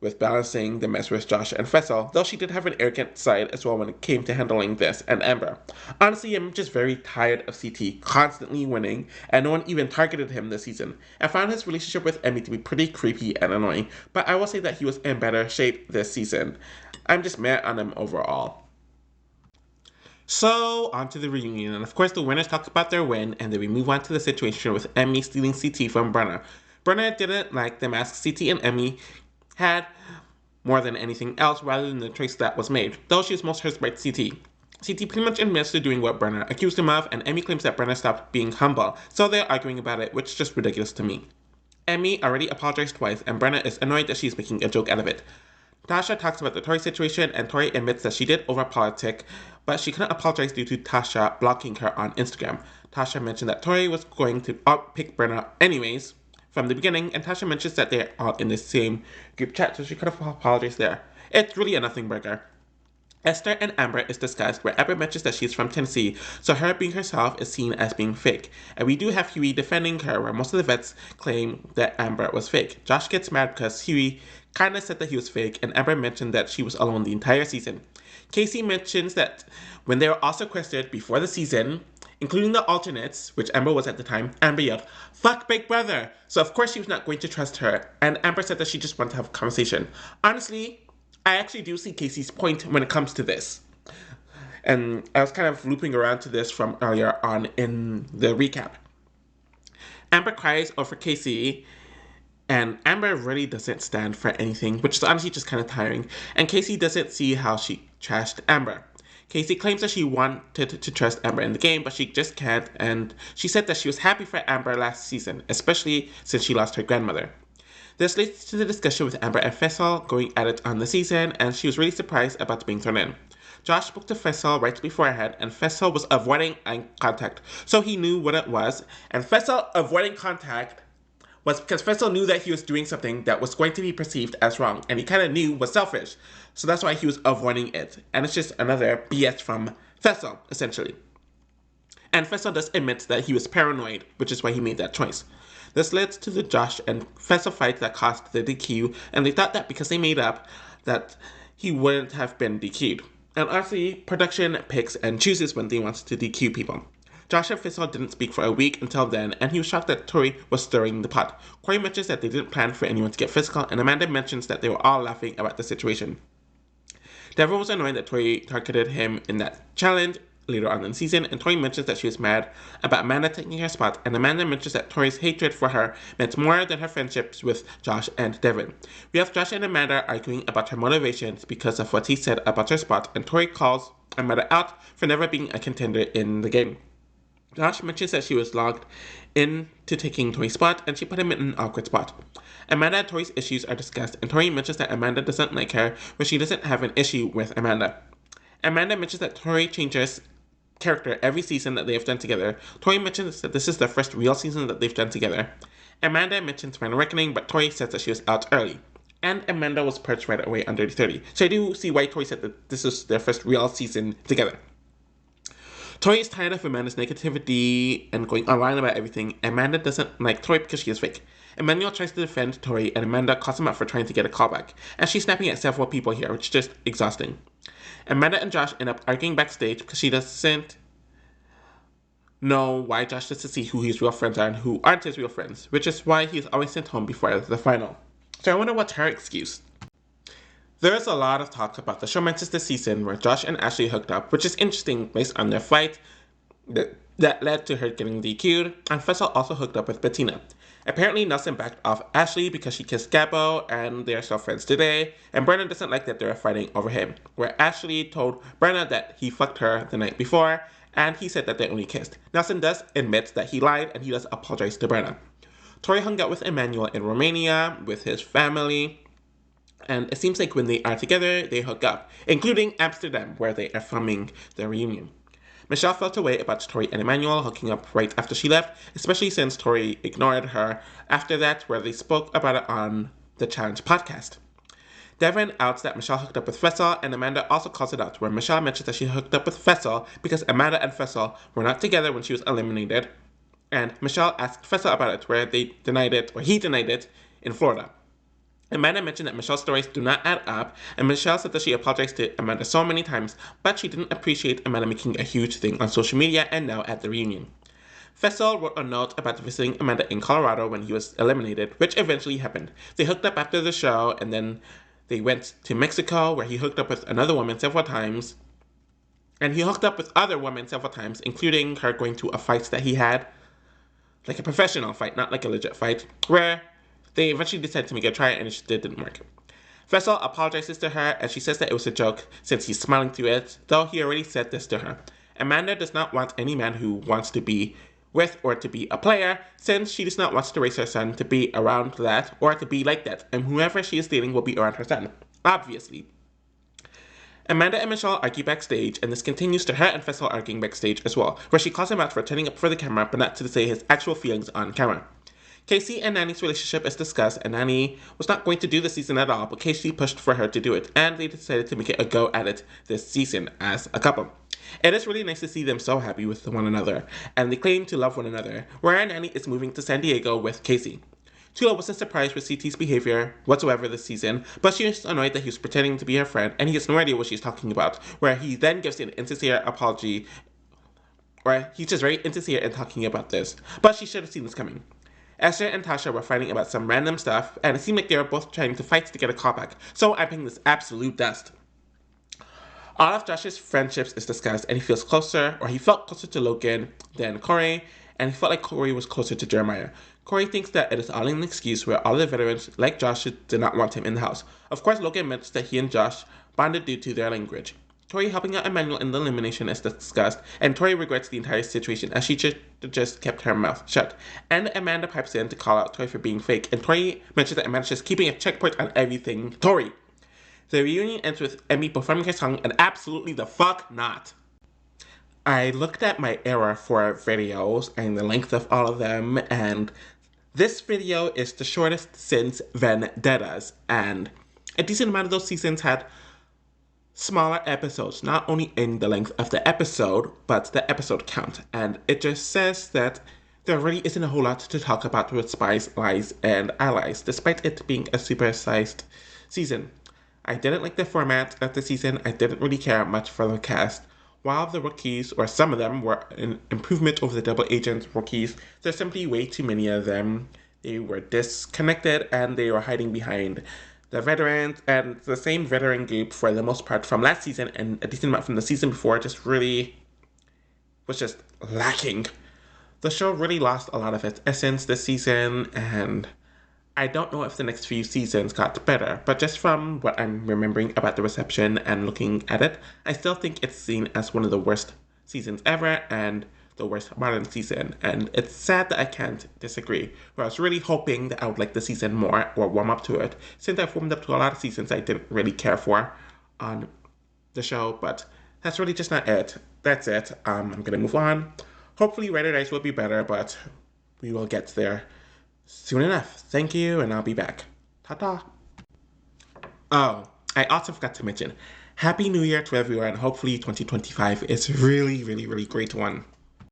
with balancing the mess with Josh and Fessel, though she did have an arrogant side as well when it came to handling this and Amber. Honestly, I'm just very tired of CT constantly winning, and no one even targeted him this season. I found his relationship with Emmy to be pretty creepy and annoying, but I will say that he was in better shape this season. I'm just mad on him overall. So, on to the reunion, and of course the winners talk about their win, and then we move on to the situation with Emmy stealing CT from Brenna. Brenna didn't like the mask CT and Emmy had more than anything else rather than the choice that was made, though she was most hurt by CT. CT pretty much admits to doing what Brenna accused him of, and Emmy claims that Brenna stopped being humble, so they're arguing about it, which is just ridiculous to me. Emmy already apologized twice, and Brenna is annoyed that she's making a joke out of it. Tasha talks about the Tori situation, and Tori admits that she did over-politic, but she couldn't apologize due to Tasha blocking her on Instagram. Tasha mentioned that Tori was going to outpick Brenna anyways, from the beginning, and Tasha mentions that they're all in the same group chat, so she could have apologized there. It's really a nothing burger. Esther and Amber is discussed, where Amber mentions that she's from Tennessee, so her being herself is seen as being fake. And we do have Huey defending her, where most of the vets claim that Amber was fake. Josh gets mad because Huey kinda said that he was fake, and Amber mentioned that she was alone the entire season. Casey mentions that when they were also questioned before the season, including the alternates, which Amber was at the time, Amber yelled, "Fuck Big Brother!" So of course she was not going to trust her, and Amber said that she just wanted to have a conversation. Honestly, I actually do see Casey's point when it comes to this. And I was kind of looping around to this from earlier on in the recap. Amber cries over Casey, and Amber really doesn't stand for anything, which is honestly just kind of tiring. And Casey doesn't see how she trashed Amber. Casey claims that she wanted to trust Amber in the game, but she just can't, and she said that she was happy for Amber last season, especially since she lost her grandmother. This leads to the discussion with Amber and Fessel going at it on the season, and she was really surprised about being thrown in. Josh spoke to Fessel right beforehand, and Fessel was avoiding eye contact, so he knew what it was, and Fessel avoiding contact was because Fessel knew that he was doing something that was going to be perceived as wrong, and he kind of knew was selfish. So that's why he was avoiding it. And it's just another BS from Fessel, essentially. And Fessel does admit that he was paranoid, which is why he made that choice. This led to the Josh and Fessel fight that caused the DQ, and they thought that because they made up, that he wouldn't have been DQ'd. And honestly, production picks and chooses when they want to DQ people. Josh and Fessel didn't speak for a week until then, and he was shocked that Tori was stirring the pot. Corey mentions that they didn't plan for anyone to get physical, and Amanda mentions that they were all laughing about the situation. Devin was annoyed that Tori targeted him in that challenge, later on in the season, and Tori mentions that she was mad about Amanda taking her spot, and Amanda mentions that Tori's hatred for her meant more than her friendships with Josh and Devin. We have Josh and Amanda arguing about her motivations because of what he said about her spot, and Tori calls Amanda out for never being a contender in the game. Josh mentions that she was logged in to taking Tori's spot, and she put him in an awkward spot. Amanda and Tori's issues are discussed, and Tori mentions that Amanda doesn't like her, but she doesn't have an issue with Amanda. Amanda mentions that Tori changes character every season that they have done together. Tori mentions that this is the first real season that they've done together. Amanda mentions Final Reckoning, but Tori says that she was out early. And Amanda was perched right away under 30. So I do see why Tori said that this is their first real season together. Tori is tired of Amanda's negativity and going online about everything. Amanda doesn't like Tori because she is fake. Emmanuel tries to defend Tori, and Amanda calls him out for trying to get a callback. And she's snapping at several people here, which is just exhausting. Amanda and Josh end up arguing backstage because she doesn't know why Josh doesn't see who his real friends are and who aren't his real friends, which is why he's always sent home before the final. So I wonder what's her excuse. There's a lot of talk about the showmances this season where Josh and Ashley hooked up, which is interesting based on their fight that led to her getting DQ'd, and Fessel also hooked up with Bettina. Apparently Nelson backed off Ashley because she kissed Gabbo, and they are still friends today, and Brenna doesn't like that they're fighting over him, where Ashley told Brenna that he fucked her the night before, and he said that they only kissed. Nelson does admit that he lied, and he does apologize to Brenna. Tori hung out with Emmanuel in Romania with his family, and it seems like when they are together, they hook up, including Amsterdam, where they are filming their reunion. Michelle felt away about Tori and Emmanuel hooking up right after she left, especially since Tori ignored her after that, where they spoke about it on the Challenge podcast. Devin outs that Michelle hooked up with Fessel, and Amanda also calls it out, where Michelle mentions that she hooked up with Fessel because Amanda and Fessel were not together when she was eliminated, and Michelle asked Fessel about it, where he denied it in Florida. Amanda mentioned that Michelle's stories do not add up, and Michelle said that she apologized to Amanda so many times, but she didn't appreciate Amanda making a huge thing on social media and now at the reunion. Fessel wrote a note about visiting Amanda in Colorado when he was eliminated, which eventually happened. They hooked up after the show, and then they went to Mexico, where he hooked up with another woman several times, and he hooked up with other women several times, including her going to a fight that he had, like a professional fight, not like a legit fight, where they eventually decided to make a try, and it didn't work. Fessel apologizes to her, and she says that it was a joke since he's smiling through it, though he already said this to her. Amanda does not want any man who wants to be with or to be a player, since she does not want to raise her son to be around that or to be like that, and whoever she is dating will be around her son, obviously. Amanda and Michelle argue backstage, and this continues to her and Fessel arguing backstage as well, where she calls him out for turning up for the camera but not to say his actual feelings on camera. Casey and Nany's relationship is discussed, and Nany was not going to do the season at all, but Casey pushed for her to do it, and they decided to make it a go at it this season as a couple. It is really nice to see them so happy with one another, and they claim to love one another, where Nany is moving to San Diego with Casey. Tula wasn't surprised with CT's behavior whatsoever this season, but she was annoyed that he was pretending to be her friend, and he has no idea what she's talking about, where he then gives an insincere apology, or he's just very insincere in talking about this, but she should have seen this coming. Esther and Tasha were fighting about some random stuff, and it seemed like they were both trying to fight to get a callback, so I'm paying this absolute dust. All of Josh's friendships is discussed, and he felt closer to Logan than Corey, and he felt like Corey was closer to Jeremiah. Corey thinks that it is all an excuse where all the veterans, like Josh, did not want him in the house. Of course, Logan mentions that he and Josh bonded due to their language. Tori helping out Emmanuel in the elimination is discussed, and Tori regrets the entire situation as she just kept her mouth shut. And Amanda pipes in to call out Tori for being fake, and Tori mentions that Amanda's just keeping a checkpoint on everything Tori. The reunion ends with Emmy performing her song, and absolutely the fuck not. I looked at my error for videos and the length of all of them, and this video is the shortest since Vendettas, and a decent amount of those seasons had smaller episodes, not only in the length of the episode, but the episode count. And it just says that there really isn't a whole lot to talk about with Spies, Lies, and Allies, despite it being a super-sized season. I didn't like the format of the season. I didn't really care much for the cast. While the rookies, or some of them, were an improvement over the double agent rookies, there's simply way too many of them. They were disconnected, and they were hiding behind the veterans, and the same veteran group for the most part from last season and a decent amount from the season before just really was just lacking. The show really lost a lot of its essence this season, and I don't know if the next few seasons got better, but just from what I'm remembering about the reception and looking at it, I still think it's seen as one of the worst seasons ever and the worst modern season. And it's sad that I can't disagree. But I was really hoping that I would like the season more or warm up to it, since I've warmed up to a lot of seasons I didn't really care for on the show, but that's really just not it. That's it. I'm gonna move on. Hopefully, Red Eyes will be better, but we will get there soon enough. Thank you, and I'll be back. Ta-ta. Oh, I also forgot to mention, Happy New Year to everyone. Hopefully 2025 is really, really, really great one.